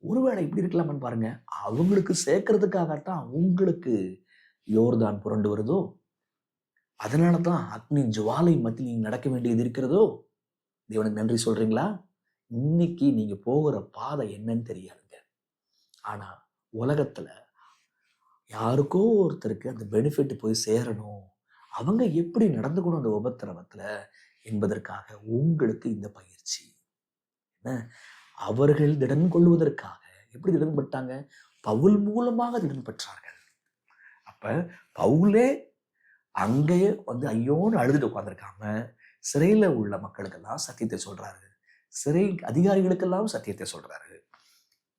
ஒருவேளை இப்படி இருக்கலாமான்னு பாருங்க, அவங்களுக்கு சேர்க்கறதுக்காகத்தான் உங்களுக்கு யோர்தான் புரண்டு வருதோ, அதனாலதான் அக்னி ஜுவாலை மத்தியில் நீங்க நடக்க வேண்டியது இருக்கிறதோ. தேவனுக்கு நன்றி சொல்றீங்களா? இன்னைக்கு நீங்க போகிற பாதை என்னன்னு தெரியாதுங்க. ஆனா உலகத்துல யாருக்கோ ஒருத்தருக்கு அந்த பெனிஃபிட் போய் சேரணும், அவங்க எப்படி நடந்துக்கணும் அந்த உபத்திரவத்துல என்பதற்காக உங்களுக்கு இந்த பயிற்சி. அவர்கள் திடன் கொள்வதற்காக எப்படி திடன் பெற்றாங்க? பவுல் மூலமாக திடன் பெற்றார்கள். அப்ப பவுலே அங்கேயே ஐயோன்னு அழுதுட்டு உட்கார்ந்துருக்காம சிறையில உள்ள மக்களுக்கெல்லாம் சத்தியத்தை சொல்றாரு, சிறை அதிகாரிகளுக்கெல்லாம் சத்தியத்தை சொல்றாரு.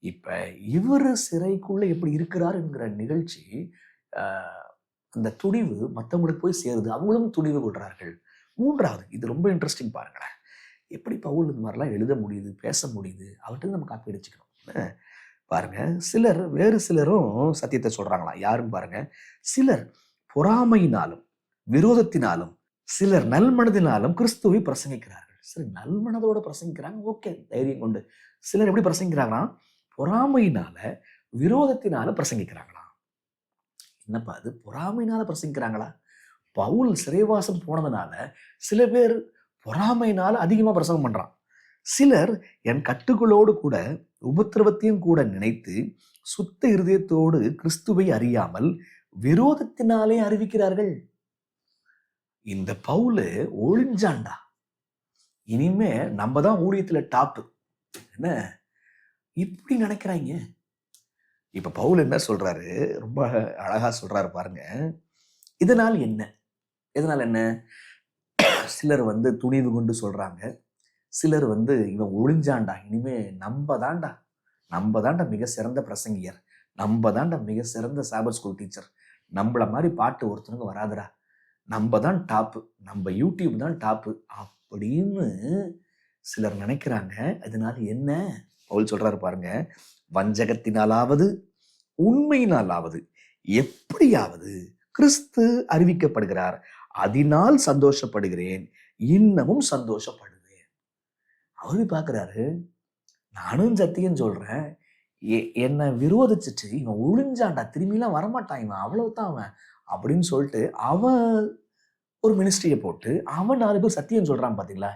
இப்ப இவர் சிறைக்குள்ள எப்படி இருக்கிறார் என்கிற நிகழ்ச்சி, அந்த துணிவு மற்றவங்களுக்கு போய் சேருது, அவங்களும் துணிவு கொள்றார்கள். மூன்றாவது, இது ரொம்ப இன்ட்ரெஸ்டிங் பாருங்களேன், எப்படி பவுல் இந்த மாதிரிலாம் எழுத முடியுது, பேச முடியுது, அவர்கிட்ட நம்ம காப்பி அடிச்சுக்கணும். பாருங்க, வேறு சிலரும் சத்தியத்தை சொல்றாங்களாம். யாருன்னு பாருங்க, சிலர் பொறாமையினாலும் விரோதத்தினாலும் சிலர் நல்மனதினாலும் கிறிஸ்துவை பிரசங்கிக்கிறார்கள். சரி, நல்மனதோட பிரசங்கிக்கிறாங்க, ஓகே, தைரியம் கொண்டு. சிலர் எப்படி பிரசங்கிக்கிறாங்களாம்? பொறாமையினால விரோதத்தினால பிரசங்கிக்கிறாங்களாம். என்னப்பா அது, பொறாமையினால பிரசங்கிக்கிறாங்களா? பவுல் சிறைவாசம் போனதுனால சில பேர் பொறாமையினால அதிகமா பிரசங்கம் பண்றான். சிலர் என் கட்டுகளோடு கூட உபத்திரவத்தையும் கூட நினைத்து சுத்த இருதயத்தோடு கிறிஸ்துவை அறியாமல் விரோதத்தினாலே அறிவிக்கிறார்கள். இந்த பவுல் ஒளிஞ்சாண்டா, இனிமே நம்ம தான் ஊழியத்துல டாப்பு, என்ன இப்படி நினைக்கிறாங்க. இப்ப பவுல் என்ன சொல்றாரு, ரொம்ப அழகா சொல்றாரு பாருங்க. இதனால் என்ன? சிலர் துணிவு கொண்டு சொல்றாங்க, சிலர் இவன் ஒளிஞ்சாண்டா, இனிமே நம்ம தாண்டா மிக சிறந்த பிரசங்கியர், நம்ம தாண்டா மிக சிறந்த சாபத் ஸ்கூல் டீச்சர், நம்மள மாதிரி பாட்டு ஒருத்தனுக்கு வராதுடா, நம்ம தான் டாப்பு, நம்ம யூடியூப் தான் டாப்பு அப்படின்னு சிலர் நினைக்கிறாங்க. அதனால என்ன பவுல் சொல்றாரு பாருங்க, வஞ்சகத்தினாலாவது உண்மையினாலாவது எப்படியாவது கிறிஸ்து அறிவிக்கப்படுகிறார், அதனால் சந்தோஷப்படுகிறேன், இன்னமும் சந்தோஷப்படுவேன். அவரு பார்க்குறாரு, நானும் சத்தியம் சொல்றேன், என்னை விரோதிச்சுட்டு இவன் ஒழிஞ்சான்டா, திரும்பிலாம் வரமாட்டான் இவன், அவ்வளவுதான் அவன் அப்படின்னு சொல்லிட்டு அவன் ஒரு மினிஸ்ட்ரியை போட்டு அவன் 4 பேர் சத்தியம் சொல்றான் பாத்தீங்களா.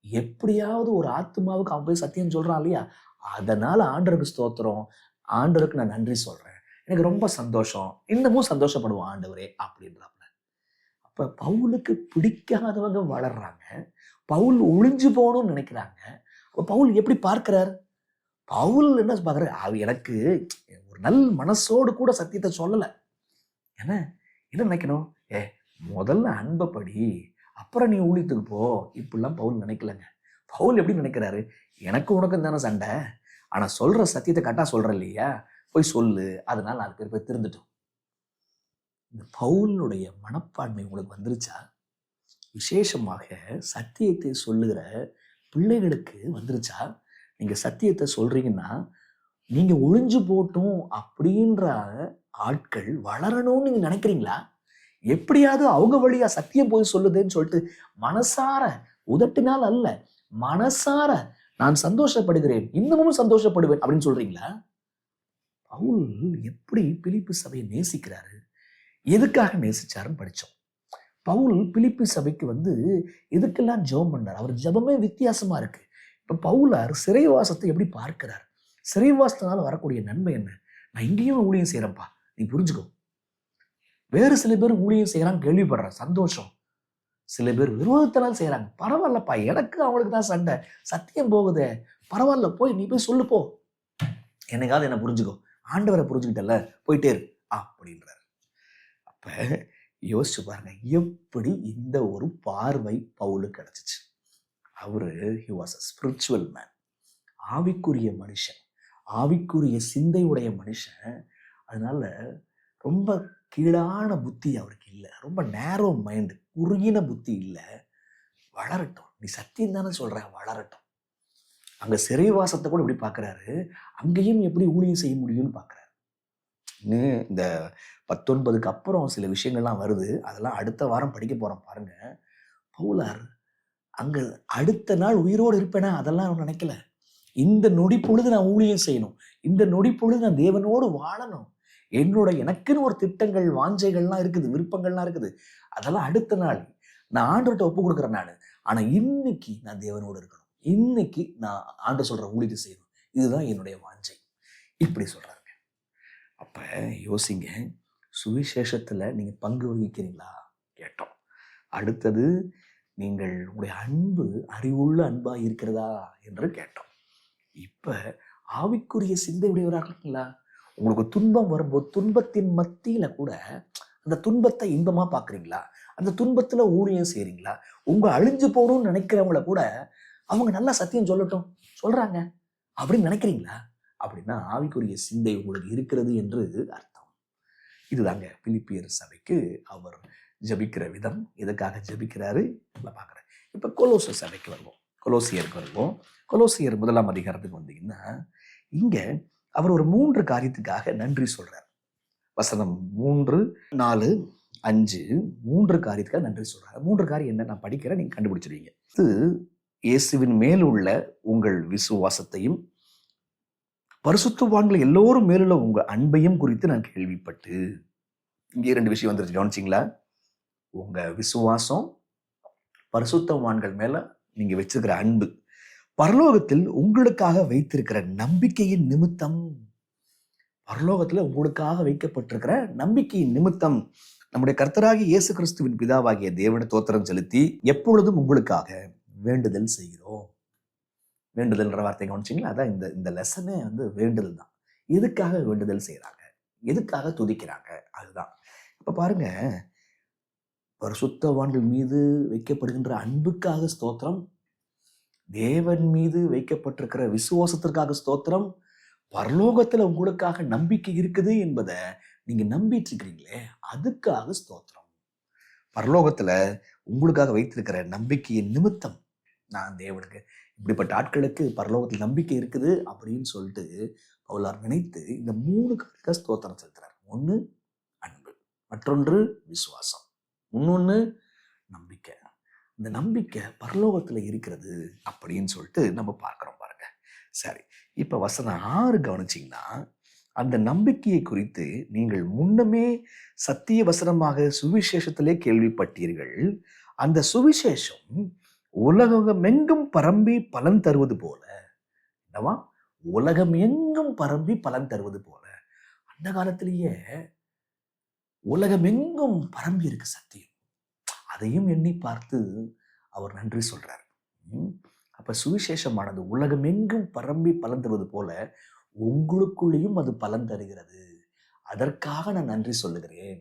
எப்படியாவது ஒரு ஆத்மாவுக்கு அவன் போய் சத்தியம் சொல்றான் இல்லையா, அதனால ஆண்டவருக்கு ஸ்தோத்திரம், ஆண்டவருக்கு நான் நன்றி சொல்றேன், எனக்கு ரொம்ப சந்தோஷம், இன்னமும் சந்தோஷப்படுவோம் ஆண்டவரே அப்படின்றாங்க. அப்ப பவுலுக்கு பிடிக்காதவங்க வளர்றாங்க, பவுல் ஒளிஞ்சு போகணும்னு நினைக்கிறாங்க. அப்ப பவுல் எப்படி பார்க்கிறார்? பவுல் என்ன பார்க்கிறார்? எனக்கு ஒரு நல் மனசோடு கூட சத்தியத்தை சொல்லல. என்ன என்ன நினைக்கணும்? முதல்ல அன்பை படி, அப்புறம் நீ ஊழியத்துக்கு போ, இப்படிலாம் பவுல் நினைக்கலங்க. பவுல் எப்படி நினைக்கிறாரு? எனக்கு உனக்கும் தானே சண்டை, ஆனா சொல்ற சத்தியத்தை கரெக்டா சொல்ற இல்லையா, போய் சொல்லு, அதனால 4 பேர் போய் திருந்துட்டோம். இந்த பவுலுடைய மனப்பான்மை உங்களுக்கு வந்துருச்சா? விசேஷமாக சத்தியத்தை சொல்லுகிற பிள்ளைகளுக்கு வந்துருச்சா? நீங்க சத்தியத்தை சொல்றீங்கன்னா, நீங்க ஒளிஞ்சு போட்டும் அப்படின்ற ஆட்கள் வளரணும்னு நீங்க நினைக்கிறீங்களா? எப்படியாவது அவங்க வழியா சத்தியம் போய் சொல்லுதுன்னு சொல்லிட்டு மனசார, உதட்டினால் அல்ல, மனசார நான் சந்தோஷப்படுகிறேன், இன்னமும் சந்தோஷப்படுவேன் அப்படின்னு சொல்றீங்களா? பவுல் எப்படி பிலிப்பி சபையை நேசிக்கிறாரு, எதுக்காக நேசிச்சாருன்னு படிச்சோம். பவுல் பிலிப்பி சபைக்கு எதுக்கெல்லாம் ஜெபம் பண்ணார்? அவர் ஜெபமே வித்தியாசமா இருக்கு. இப்ப பவுலார் சிறைவாசத்தை எப்படி பார்க்கிறார்? சிறைவாசத்தினால வரக்கூடிய நன்மை என்ன? நான் இங்கேயும் ஊழியம் செய்யறேன்ப்பா, நீ புரிஞ்சுக்கோ. வேறு சில பேர் ஊழியம் செய்யறாங்க, கேள்விப்படுறேன், சந்தோஷம். சில பேர் விரோதத்தினால் செய்யறாங்க, பரவாயில்லப்பா, எனக்கு அவங்களுக்கு தான் சண்டை, சத்தியம் போகுதே, பரவாயில்ல, போய் நீ போய் சொல்லு போ, என்னைக்காவது என்ன புரிஞ்சுக்கோ, ஆண்டவரை புரிஞ்சுக்கிட்டல, போயிட்டே இரு அப்படின்றார். அப்ப யோசிச்சு பாருங்க, எப்படி இந்த ஒரு பார்வை பவுலுக்கு கிடைச்சிச்சு. அவரு he was a spiritual man, ஆவிக்குரிய மனுஷன், ஆவிக்குரிய சிந்தை உடைய மனுஷன். அதனால ரொம்ப கீழான புத்தி அவருக்கு இல்லை, ரொம்ப நேரோ மைண்டு, குறுகின புத்தி இல்லை. வளரட்டும், நீ சத்தியம் தானே சொல்ற, வளரட்டும். அங்க சிறைவாசத்தை கூட எப்படி பார்க்கிறாரு, அங்கேயும் எப்படி ஊழியம் செய்ய முடியும்னு பார்க்கிறாரு. இந்த 19க்கு அப்புறம் சில விஷயங்கள்லாம் வருது, அதெல்லாம் அடுத்த வாரம் படிக்க போறோம் பாருங்க. பவுலார் அங்க அடுத்த நாள் உயிரோடு இருப்பேனா அதெல்லாம் அவன் நினைக்கல. இந்த நொடி பொழுது நான் ஊழியம் செய்யணும், இந்த நொடி பொழுது நான் தேவனோடு வாழணும், எனக்குன்னு ஒரு திட்டங்கள், வாஞ்சைகள்லாம் இருக்குது, விருப்பங்கள்லாம் இருக்குது, அதெல்லாம் அடுத்த நாள் நான் ஆண்டவர்கிட்ட ஒப்பு கொடுக்குறேன் நான். ஆனா இன்னைக்கு நான் தேவனோடு இருக்கணும், இன்னைக்கு நான் ஆண்டவர் சொல்ற ஊழியத்தை செய்யணும், இதுதான் என்னுடைய வாஞ்சை, இப்படி சொல்றாங்க. அப்ப யோசிங்க, சுவிசேஷத்துல நீங்க பங்கு வகிக்கிறீங்களா கேட்டோம். அடுத்தது, நீங்கள் உங்களுடைய அன்பு அறிவுள்ள அன்பா இருக்கிறதா என்று கேட்டோம். இப்ப ஆவிக்குரிய சிந்தை உடையவராக இருக்கீங்களா? உங்களுக்கு துன்பம் வரும்போது துன்பத்தின் மத்தியில கூட அந்த துன்பத்தை இன்பமா பாக்குறீங்களா? அந்த துன்பத்துல ஊழியம் செய்றீங்களா? உங்க அழிஞ்சு போகணும்னு நினைக்கிறவங்கள கூட அவங்க நல்லா சத்தியம் சொல்லட்டும், சொல்றாங்க அப்படின்னு நினைக்கிறீங்களா? அப்படின்னா ஆவிக்குரிய சிந்தை உங்களுக்கு இருக்கிறது என்று அர்த்தம். இதுதாங்க பிலிப்பியர் சபைக்கு அவர் ஜபிக்கிற விதம். எதுக்காக ஜபிக்கிறாரு பார்க்குறேன். இப்போ கொலோச சபைக்கு வருவோம், கொலோசியருக்கு வருவோம். கொலோசியர் 1ஆம் அதிகாரத்துக்கு வந்தீங்கன்னா, இங்க அவர் ஒரு 3 காரியத்துக்காக நன்றி சொல்றார். வசனம் 3, 4, 5 3 காரியத்துக்காக நன்றி சொல்றாரு. 3 காரியம் என்ன நான் படிக்கிறேன், நீங்க கண்டுபிடிச்சிருவீங்க. இது இயேசுவின் மேல் உள்ள உங்கள் விசுவாசத்தையும் பரிசுத்தவான்கள் எல்லோரும் மேலுள்ள உங்க அன்பையும் குறித்து நான் கேள்விப்பட்டு. இங்கே 2 விஷயம் வந்துருச்சு, கவனிச்சிங்களா? உங்க விசுவாசம், பரிசுத்தவான்கள் மேல நீங்க வச்சிருக்கிற அன்பு, பரலோகத்தில் உங்களுக்காக வைத்திருக்கிற நம்பிக்கையின் நிமித்தம். பரலோகத்துல உங்களுக்காக வைக்கப்பட்டிருக்கிற நம்பிக்கையின் நிமித்தம் நம்முடைய கர்த்தராகிய இயேசு கிறிஸ்துவின் பிதாவாகிய தேவனை தோத்திரம் செலுத்தி எப்பொழுதும் உங்களுக்காக வேண்டுதல் செய்கிறோம். வேண்டுதல்ன்ற வார்த்தை கவனிச்சிங்களா? அதான் இந்த லெசனே வேண்டுதல் தான். எதுக்காக வேண்டுதல் செய்யறாங்க, எதுக்காக துதிக்கிறாங்க, அதுதான். இப்ப பாருங்க, பரிசுத்தவான்கள் மீது வைக்கப்படுகின்ற அன்புக்காக ஸ்தோத்திரம், தேவன் மீது வைக்கப்பட்டிருக்கிற விசுவாசத்திற்காக ஸ்தோத்திரம், பரலோகத்துல உங்களுக்காக நம்பிக்கை இருக்குது என்பதை நீங்க நம்பிட்டு இருக்கிறீங்களே, அதுக்காக ஸ்தோத்திரம். பரலோகத்துல உங்களுக்காக வைத்திருக்கிற நம்பிக்கையின் நிமித்தம் நான் தேவனுக்கு, இப்படிப்பட்ட ஆட்களுக்கு பரலோகத்தில் நம்பிக்கை இருக்குது அப்படின்னு சொல்லிட்டு பவுலார் நினைத்து இந்த 3 காரியத்துக்காக ஸ்தோத்திரம் செலுத்துறார். ஒன்று அன்பு, மற்றொன்று விசுவாசம், இன்னொன்று நம்பிக்கை. இந்த நம்பிக்கை பரலோகத்துல இருக்கிறது அப்படின்னு சொல்லிட்டு நம்ம பார்க்கிறோம் பாருங்க. சரி, இப்ப வசனம் 6 கவனிச்சீங்கன்னா, அந்த நம்பிக்கையை குறித்து நீங்கள் முன்னமே சத்திய வசனமாக சுவிசேஷத்திலே கேள்விப்பட்டீர்கள். அந்த சுவிசேஷம் உலகம் எங்கும் பரம்பி பலன் தருவது போல. என்னவா? உலகம் எங்கும் பரம்பி பலன் தருவது போல. அந்த காலத்திலேயே உலகம் எங்கும் பரம்பி இருக்கு சத்தியம். அதையும் எண்ணி பார்த்து அவர் நன்றி சொல்றார். அப்ப சுவிசேஷமானது உலகம் எங்கும் பரம்பி பலன் தருவது போல உங்களுக்குள்ளேயும் அது பலன் தருகிறது. அதற்காக நான் நன்றி சொல்லுகிறேன்.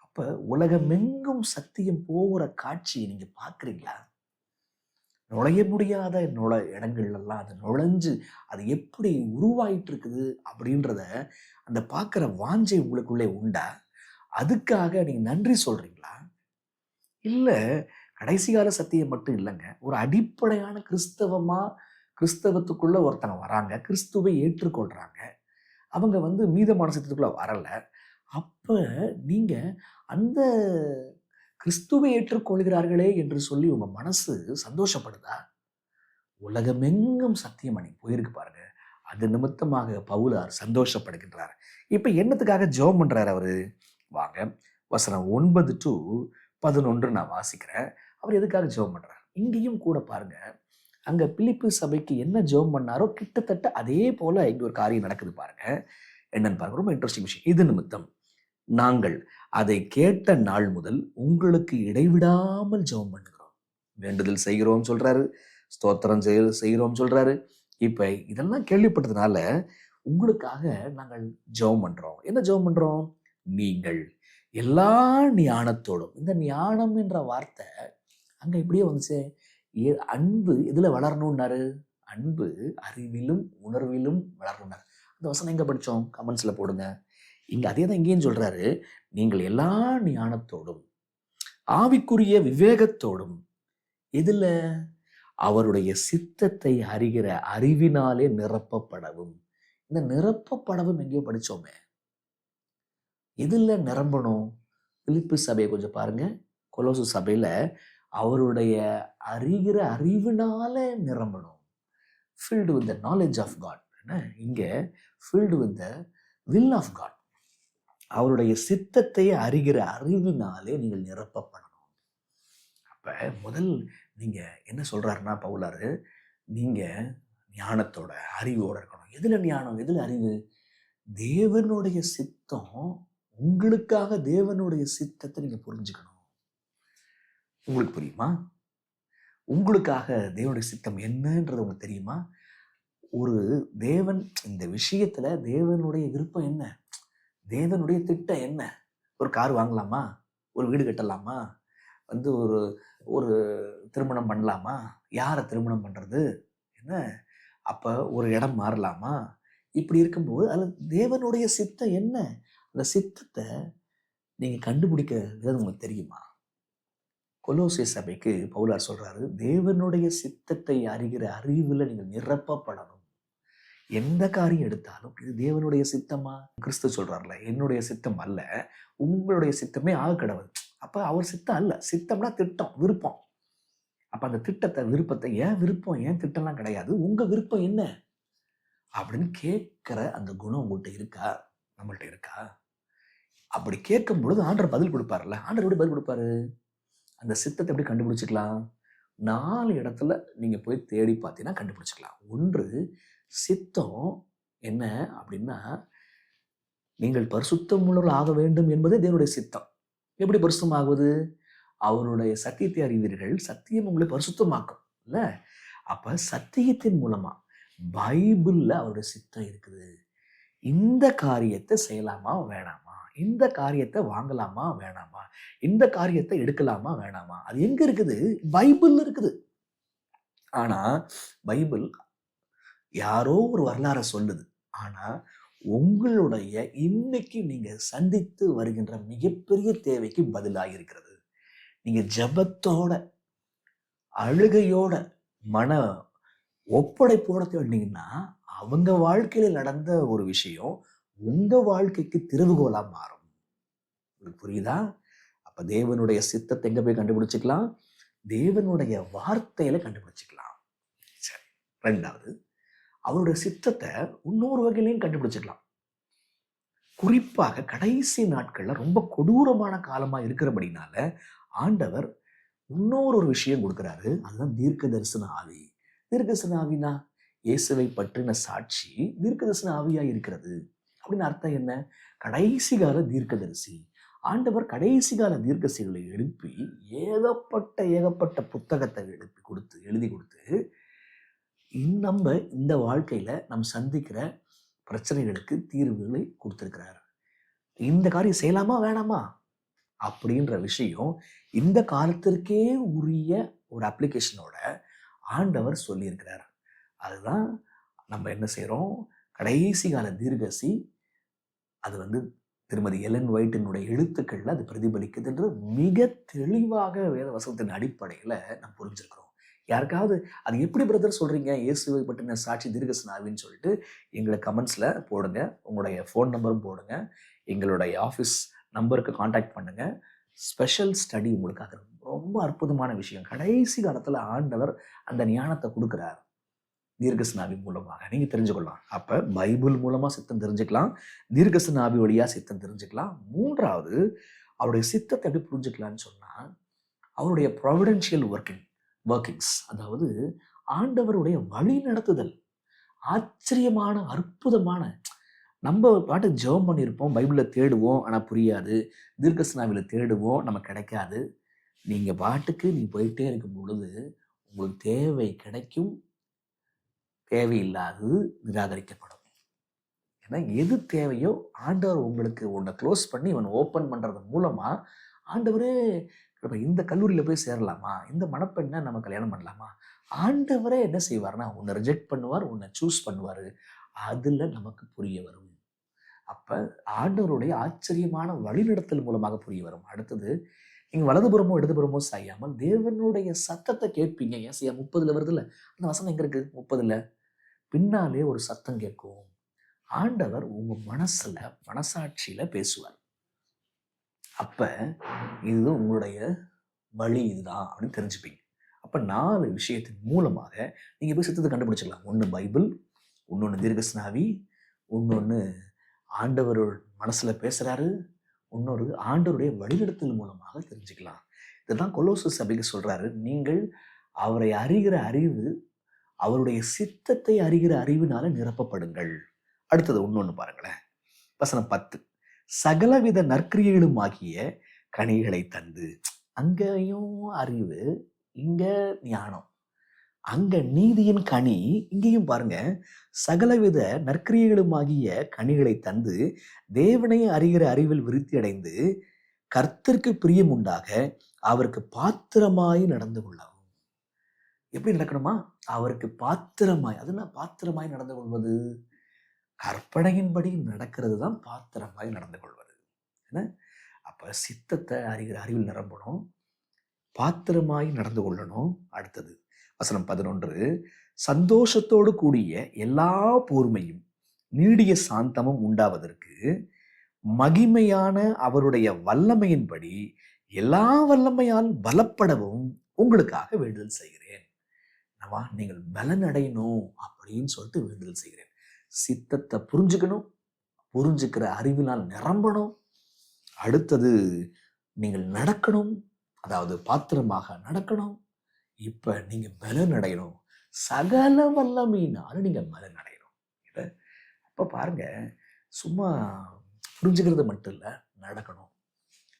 அப்ப உலகம் எங்கும் சத்தியம் போகிற காட்சியை நீங்க பார்க்குறீங்களா? நுழைய முடியாத இடங்கள்லாம் அது நுழைஞ்சு அது எப்படி உருவாயிட்டு இருக்குது அப்படின்றத அந்த பார்க்குற வாஞ்சை உங்களுக்குள்ளே உண்டா? அதுக்காக நீங்க நன்றி சொல்றீங்களா? இல்லை, கடைசி கால சத்தியம் மட்டும் இல்லைங்க. ஒரு அடிப்படையான கிறிஸ்தவத்துக்குள்ள ஒருத்தங்க வராங்க, கிறிஸ்துவை ஏற்றுக்கொள்றாங்க. அவங்க மீதமான சத்தியத்துக்குள்ள வரல. அப்ப நீங்க அந்த கிறிஸ்துவை ஏற்றுக்கொள்கிறார்களே என்று சொல்லி உங்க மனசு சந்தோஷப்படுதா? உலகமெங்கும் சத்தியம் அன்னைக்கு போயிருக்கு பாருங்க. அது நிமித்தமாக பவுலார் சந்தோஷப்படுகின்றார். இப்ப என்னத்துக்காக ஜெபம் பண்றாரு அவரு? வாங்க, வசனம் 9 to 11 நான் வாசிக்கிறேன். அவர் எதுக்காக ஜெபம் பண்றார்? இங்கேயும் கூட பாருங்க, அங்க பிலிப்பி சபைக்கு என்ன ஜெபம் பண்ணாரோ கிட்டத்தட்ட அதே போல இங்க ஒரு காரியம் நடக்குது பாருங்க. என்னன்னு பாருங்க, ரொம்ப இன்ட்ரெஸ்டிங் விஷயம். இது நிமித்தம் நாங்கள் அதை கேட்ட நாள் முதல் உங்களுக்கு இடைவிடாமல் ஜெபம் பண்ணுகிறோம், வேண்டுதல் செய்கிறோம் சொல்றாரு, ஸ்தோத்திரம் செய்கிறோம் சொல்றாரு. இப்ப இதெல்லாம் கேள்விப்பட்டதுனால உங்களுக்காக நாங்கள் ஜெபம் பண்றோம். என்ன ஜெபம் பண்றோம்? நீங்கள் எல்லா ஞானத்தோடும். இந்த ஞானம் என்ற வார்த்தை அங்க இப்படியே வந்துச்சு. அன்பு எதுல வளரணும்னாரு? அன்பு அறிவிலும் உணர்விலும் வளரணும்னாரு. அந்த வசனம் எங்க படிச்சோம்? கமெண்ட்ஸ்ல போடுங்க. இங்க அதே தான் இங்கேயும் சொல்றாரு. நீங்கள் எல்லா ஞானத்தோடும் ஆவிக்குரிய விவேகத்தோடும் எதுல? அவருடைய சித்தத்தை அறிகிற அறிவினாலே நிரப்பப்படவும். இந்த நிரப்பப்படவும் எங்கேயோ படிச்சோமே. எதுல நிரம்பணும்? பிலிப்பி சபையை கொஞ்சம் பாருங்க. கொலோசு சபையில அவருடைய அறிகிற அறிவினால நிரம்பணும். filled with the knowledge of God. இங்க filled with the will of God. அவருடைய சித்தத்தை அறிகிற அறிவினாலே நீங்கள் நிரப்பப்படணும். அப்ப முதல் நீங்க என்ன சொல்றாருன்னா பவுலாரு, நீங்க ஞானத்தோட அறிவோட இருக்கணும். எதுல ஞானம், எதுல அறிவு? தேவனுடைய சித்தம், உங்களுக்காக தேவனுடைய சித்தத்தை நீங்க புரிஞ்சுக்கணும். உங்களுக்கு புரியுமா? உங்களுக்காக தேவனுடைய சித்தம் என்னன்றது உங்களுக்கு தெரியுமா? ஒரு தேவன் இந்த விஷயத்துல தேவனுடைய விருப்பம் என்ன, தேவனுடைய திட்டம் என்ன? ஒரு கார் வாங்கலாமா? ஒரு வீடு கட்டலாமா? ஒரு ஒரு திருமணம் பண்ணலாமா? யாரை திருமணம் பண்றது என்ன? அப்ப ஒரு இடம் மாறலாமா? இப்படி இருக்கும்போது அது தேவனுடைய சித்தம் என்ன? அந்த சித்தத்தை நீங்க கண்டுபிடிக்கிறது உங்களுக்கு தெரியுமா? கொலோசே சபைக்கு பவுலார் சொல்றாரு, தேவனுடைய சித்தத்தை அறிகிற அறிவுல நீங்கள் நிரப்பப்படணும். எந்த காரியம் எடுத்தாலும் இது தேவனுடைய சித்தமா? கிறிஸ்து சொல்றாருல, என்னுடைய சித்தம் அல்ல உங்களுடைய சித்தமே ஆக கடவுள். அப்ப அவர் சித்தம் அல்ல. சித்தம்னா திட்டம், விருப்பம். அப்ப அந்த திட்டத்தை, விருப்பத்தை, ஏன் விருப்பம் ஏன் திட்டம்லாம் கிடையாது, உங்க விருப்பம் என்ன அப்படின்னு கேட்கிற அந்த குணம் உங்கள்கிட்ட இருக்கா? நம்மள்ட்ட இருக்கா? அப்படி கேட்கும் பொழுது ஆண்டவர் பதில் கொடுப்பாருல்ல. ஆண்டவர் எப்படி பதில் கொடுப்பாரு? அந்த சித்தத்தை எப்படி கண்டுபிடிச்சிக்கலாம்? 4 இடத்துல நீங்க போய் தேடி பார்த்தீங்கன்னா கண்டுபிடிச்சிக்கலாம். ஒன்று, சித்தம் என்ன அப்படின்னா, நீங்கள் பரிசுத்தம் உள்ளவர்கள் ஆக வேண்டும் என்பதே தேவனுடைய சித்தம். எப்படி பரிசுத்தம் ஆகுவது? அவருடைய சத்தியத்தை அறிவீர்கள், சத்தியம் உங்களை பரிசுத்தமாக்கும் இல்ல? அப்ப சத்தியத்தின் மூலமா பைபிள்ல அவருடைய சித்தம் இருக்குது. இந்த காரியத்தை செய்யலாமா வேணாமா, இந்த காரியத்தை வாங்கலாமா வேணாமா, இந்த காரியத்தை எடுக்கலாமா வேணாமா, அது எங்க இருக்குது? பைபிள்ல இருக்குது. ஆனா பைபிள் யாரோ ஒரு வரலாறை சொல்லுது. ஆனா உங்களுடைய இன்னைக்கு நீங்க சந்தித்து வருகின்ற மிகப்பெரிய தேவைக்கு பதிலாக இருக்கிறது. நீங்க ஜெபத்தோட, அழுகையோட, மன ஒப்படைப்போட தேடினீங்கன்னா அவங்க வாழ்க்கையில நடந்த ஒரு விஷயம் உங்க வாழ்க்கைக்கு திறவுகோலா மாறும். உங்களுக்கு புரியுதா? அப்ப அப்ப தேவனுடைய சித்தத்தை எங்க போய் கண்டுபிடிச்சுக்கலாம்? தேவனுடைய வார்த்தையில கண்டுபிடிச்சுக்கலாம். சரி. 2வது, அவருடைய சித்தத்தை இன்னொரு வகையிலையும் கண்டுபிடிச்சுக்கலாம். குறிப்பாக கடைசி நாட்கள்ல ரொம்ப கொடூரமான காலமா இருக்கிறபடினால ஆண்டவர் இன்னொரு விஷயம் கொடுக்கிறாரு. அதுதான் தீர்க்க தரிசன ஆவி. தீர்க்க தரிசன ஆவினா இயேசுவை பற்றின சாட்சி தீர்க்க தரிசன ஆவியா இருக்கிறது. அப்படின்னு அர்த்தம் என்ன? கடைசி கால தீர்க்கதரிசி. ஆண்டவர் கடைசி கால தீர்க்கதரிசிகளை எழுப்பி ஏகப்பட்ட புத்தகத்தை எழுதி கொடுத்து நம்ம இந்த வாழ்க்கையில நம்ம சந்திக்கிற பிரச்சனைகளுக்கு தீர்வுகளை கொடுத்திருக்கிறார். இந்த காரியம் செய்யலாமா வேணாமா அப்படின்ற விஷயம் இந்த காலத்திற்கே உரிய ஒரு அப்ளிகேஷனோட ஆண்டவர் சொல்லியிருக்கிறார். அதுதான் நம்ம என்ன செய்யறோம்? கடைசி கால தீர்க்கதரிசி அது திருமதி எலன் ஒயிட்டினுடைய எழுத்துக்கள்ல அது பிரதிபலிக்குது என்று மிக தெளிவாக வேத வசனத்தின் அடிப்படையில நம்ம புரிஞ்சிருக்கிறோம். யாருக்காவது அது எப்படி பிரதர் சொல்றீங்க இயேசுவை பற்றின சாட்சி தீர்க்கதரிசன ஆவின்னு சொல்லிட்டு எங்களை கமெண்ட்ஸ்ல போடுங்க. உங்களுடைய ஃபோன் நம்பரும் போடுங்க. எங்களுடைய ஆஃபீஸ் நம்பருக்கு காண்டாக்ட் பண்ணுங்க. ஸ்பெஷல் ஸ்டடி உங்களுக்காக ரொம்ப அற்புதமான விஷயம். கடைசி காலத்துல ஆண்டவர் அந்த ஞானத்தை கொடுக்கிறார் தீர்க்கதரிசன ஆவி மூலமாக. நீங்க தெரிஞ்சுக்கொள்ளலாம். அப்ப பைபிள் மூலமா சித்தம் தெரிஞ்சுக்கலாம், தீர்க்கதரிசன ஆவி வழியா சித்தம் தெரிஞ்சுக்கலாம். 3வது, அவருடைய சித்தத்தை எப்படி புரிஞ்சுக்கலாம்னு சொன்னா அவருடைய ப்ராவிடென்ஷியல் ஒர்க்கிங்ஸ், அதாவது ஆண்டவருடைய வழி நடத்துதல். ஆச்சரியமான அற்புதமான, நம்ம பாட்டு ஜெபம் பண்ணியிருப்போம், பைபிளில் தேடுவோம், ஆனால் புரியாது. தீர்க்கதரிசன ஆவியில தேடுவோம், நம்ம கிடைக்காது. நீங்க பாட்டுக்கு நீ போயிட்டே இருக்கும் பொழுது உங்களுக்கு தேவை கிடைக்கும், தேவையில்லாதது நிராகரிக்கப்படும். ஏன்னா எது தேவையோ ஆண்டவர் உங்களுக்கு ஒன்றை க்ளோஸ் பண்ணி இவன் ஓப்பன் பண்றது மூலமா ஆண்டவரே இந்த கல்லூரியில போய் சேரலாமா, இந்த மணப்பெண்ணை நம்ம கல்யாணம் பண்ணலாமா, ஆண்டவரே என்ன செய்வார்னா உன்னை ரிஜெக்ட் பண்ணுவார், உன்னை சூஸ் பண்ணுவார். அதுல நமக்கு புரிய வரும். அப்ப ஆண்டவருடைய ஆச்சரியமான வழிநடத்தல் மூலமாக புரிய வரும். அடுத்தது, நீங்க வலதுபுறமோ இடதுபுறமோ சாயாமல் தேவனுடைய சத்தத்தை கேட்பீங்க. ஏசாயா 30 வருதுல்ல, அந்த வசனம் எங்க இருக்கு? 30 பின்னாலே ஒரு சத்தம் கேட்கும். ஆண்டவர் உங்க மனசாட்சியில பேசுவார். அப்ப இது உங்களுடைய வழி, இதுதான் அப்படின்னு தெரிஞ்சுப்பீங்க. அப்ப 4 விஷயத்தின் மூலமாக நீங்க போய் சித்தத்தை கண்டுபிடிச்சிடலாம். 1 பைபிள், இன்னொன்னு தீர்க்கதரிசன ஆவி, இன்னொன்னு ஆண்டவர் மனசுல பேசுறாரு, இன்னொரு ஆண்டவருடைய வழிநடத்தல் மூலமாக தெரிஞ்சுக்கலாம். இதுதான் கொலோசு சபைக்கு சொல்றாரு, நீங்கள் அவரை அறிகிற அறிவு, அவருடைய சித்தத்தை அறிகிற அறிவினால நிரப்பப்படுங்கள். அடுத்தது இன்னொன்னு பாருங்களேன், வசனம் 10, சகலவித நற்கிரியைகளும் ஆகிய கனிகளை தந்து. அங்கேயும் அறிவு, இங்க ஞானம். அங்க நீதியின் கனி, இங்கேயும் பாருங்க சகலவித நற்கிரியைகளுமாகிய கனிகளை தந்து தேவனை அறிகிற அறிவில் விருத்தி அடைந்து கர்த்தருக்கு பிரியம் உண்டாக அவருக்கு பாத்திரமாய் நடந்து கொள்ளவும். எப்படி நடக்கணுமா? அவருக்கு பாத்திரமாய். அதுனா பாத்திரமாய் நடந்து கொள்வது, கற்பனையின்படி நடக்கிறது தான் பாத்திரமாய் நடந்து கொள்வது. அப்ப சித்தத்தை அறிகிற அறிவில் நிரம்பணும், பாத்திரமாய் நடந்து கொள்ளணும். அடுத்தது வசனம் 11, சந்தோஷத்தோடு கூடிய எல்லா பொறுமையும் நீடிய சாந்தமும் உண்டாவதற்கு மகிமையான அவருடைய வல்லமையின்படி எல்லா வல்லமையால் பலப்படவும் உங்களுக்காக வேண்டுதல் செய்கிறேன். நீங்கள் பலன் அடையணும் அப்படின்னு சொல்லிட்டு வேண்டுதல் செய்கிறேன். சித்தத்தை புரிஞ்சுக்கணும், புரிஞ்சுக்கிற அறிவினால் நிரம்பணும். அடுத்தது நீங்கள் நடக்கணும், அதாவது பாத்திரமாக நடக்கணும். இப்ப நீங்க பலன் அடையணும், சகல வல்லமையினாலும் நீங்க பலன் அடையணும். அப்ப பாருங்க, சும்மா புரிஞ்சுக்கிறது மட்டும் இல்ல, நடக்கணும்.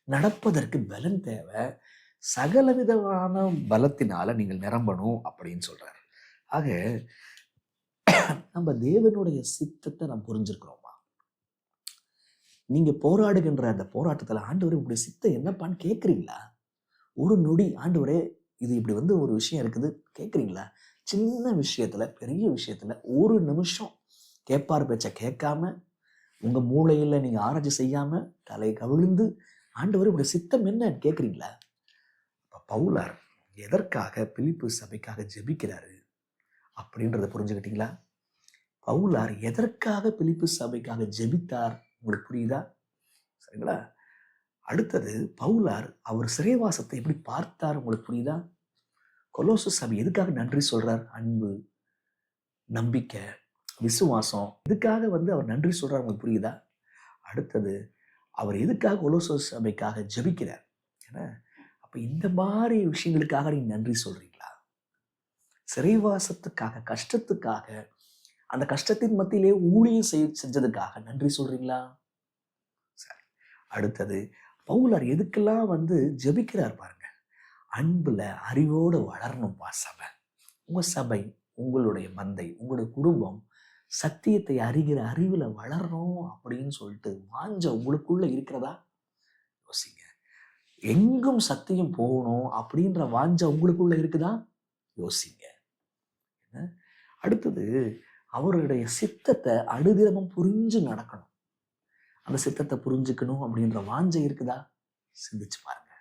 நடப்பதற்கு பலன் தேவை, சகல விதமான பலத்தினால நீங்கள் நிரம்பணும் அப்படின்னு சொல்றாரு. ஆக நம்ம தேவனுடைய சித்தத்தை நாம் புரிஞ்சிருக்கிறோமா? நீங்க போராடுகின்ற அந்த போராட்டத்துல ஆண்டவரே உங்களுடைய சித்தம் என்னப்பான்னு கேட்குறீங்களா? ஒரு நொடி ஆண்டவரே இது இப்படி ஒரு விஷயம் இருக்குது கேட்குறீங்களா? சின்ன விஷயத்துல, பெரிய விஷயத்துல ஒரு நிமிஷம் கேட்பார் பேச்ச கேட்காம, உங்க மூளையில நீங்க ஆராய்ச்சி செய்யாம தலை கவிழ்ந்து ஆண்டவரே உங்களுடைய சித்தம் என்ன கேட்குறீங்களா? பவுலார் எதற்காக பிலிப்பு சபைக்காக ஜெபிக்கிறாரு அப்படின்றத புரிஞ்சுக்கிட்டீங்களா? பவுலார் எதற்காக பிலிப்பு சபைக்காக ஜெபித்தார் உங்களுக்கு புரியுதா? சரிங்களா? அடுத்தது பவுலார் அவர் சிறைவாசத்தை எப்படி பார்த்தார் உங்களுக்கு புரியுதா? கொலோசு சபை எதுக்காக நன்றி சொல்றார்? அன்பு, நம்பிக்கை, விசுவாசம். எதுக்காக அவர் நன்றி சொல்றார் உங்களுக்கு புரியுதா? அடுத்தது அவர் எதுக்காக கொலோசு சபைக்காக ஜெபிக்கிறார்? ஏன்னா அப்ப இந்த மாதிரி விஷயங்களுக்காக நீங்க நன்றி சொல்றீங்களா? சிறைவாசத்துக்காக, கஷ்டத்துக்காக, அந்த கஷ்டத்தின் மத்தியிலே ஊழியம் செஞ்சதுக்காக நன்றி சொல்றீங்களா? சரி. அடுத்தது பவுலார் எதுக்கெல்லாம் ஜெபிக்கிறார் பாருங்க. அன்புல, அறிவோடு வளரணும்பா சபை. உங்க சபை, உங்களுடைய மந்தை, உங்களுடைய குடும்பம் சத்தியத்தை அறிகிற அறிவுல வளரணும் அப்படின்னு சொல்லிட்டு வாஞ்ச உங்களுக்குள்ள இருக்கிறதா? யோசிங்க. எங்கும் சத்தியம் போகணும் அப்படின்ற வாஞ்ச உங்களுக்குள்ள இருக்குதா? யோசிங்க. அடுத்தது அவருடைய சித்தத்தை அனுதினமும் புரிஞ்சு நடக்கணும். அந்த சித்தத்தை புரிஞ்சுக்கணும் அப்படின்ற வாஞ்சை இருக்குதா? சிந்திச்சு பாருங்க.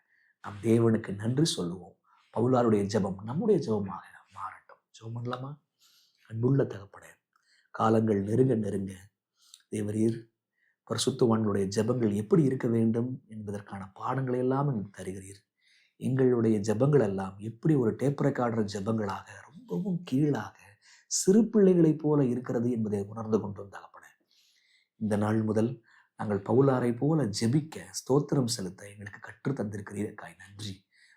நாம் தேவனுக்கு நன்றி சொல்லுவோம். பவுலாருடைய ஜெபம் நம்முடைய ஜெபமாக மாறட்டும். ஜெபம் பண்ணலாமா? அன்புள்ள தகப்பனே, காலங்கள் நெருங்க நெருங்க தேவரீர் பரிசுத்தவான்களுடைய ஜெபங்கள் எப்படி இருக்க வேண்டும் என்பதற்கான பாடங்களை எல்லாம் எங்களுக்கு தருகிறீர். எங்களுடைய ஜெபங்கள் எல்லாம் எப்படி ஒரு டேப் ரெக்கார்டர் ஜெபங்களாக, ரொம்பவும் கீழாக, சிறு பிள்ளைகளைப் போல இருக்கிறது என்பதை உணர்ந்து கொண்டோம் தகப்பனே. இந்த நாள் முதல் நாங்கள் பவுலாரை போல ஜெபிக்க, ஸ்தோத்திரம் செலுத்த எங்களுக்கு கற்று தந்திருக்கிறீர்கள். நன்றி.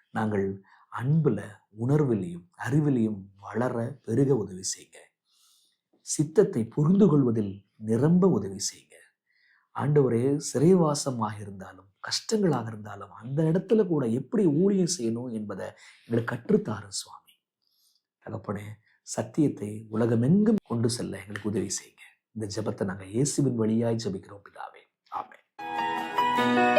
நாங்கள் அன்புல, உணர்விலையும் அறிவிலையும் வளர பெருக உதவி செய்யுங்க. சித்தத்தை புரிந்து கொள்வதில் நிரம்ப உதவி செய்யுங்க. ஆண்டவரே, சிறைவாசமாக இருந்தாலும், கஷ்டங்களாக இருந்தாலும், அந்த இடத்துல கூட எப்படி ஊழியம் செய்யணும் என்பதை எங்களுக்கு கற்றுத்தாரு சுவாமி. தகப்பனே, சத்தியத்தை உலகமெங்கும் கொண்டு செல்ல எங்களுக்கு உதவி செய்யுங்க. இந்த ஜெபத்தை நாங்கள் இயேசுவின் வழியாய் ஜெபிக்கிறோம் பிதாவே. ஆமென்.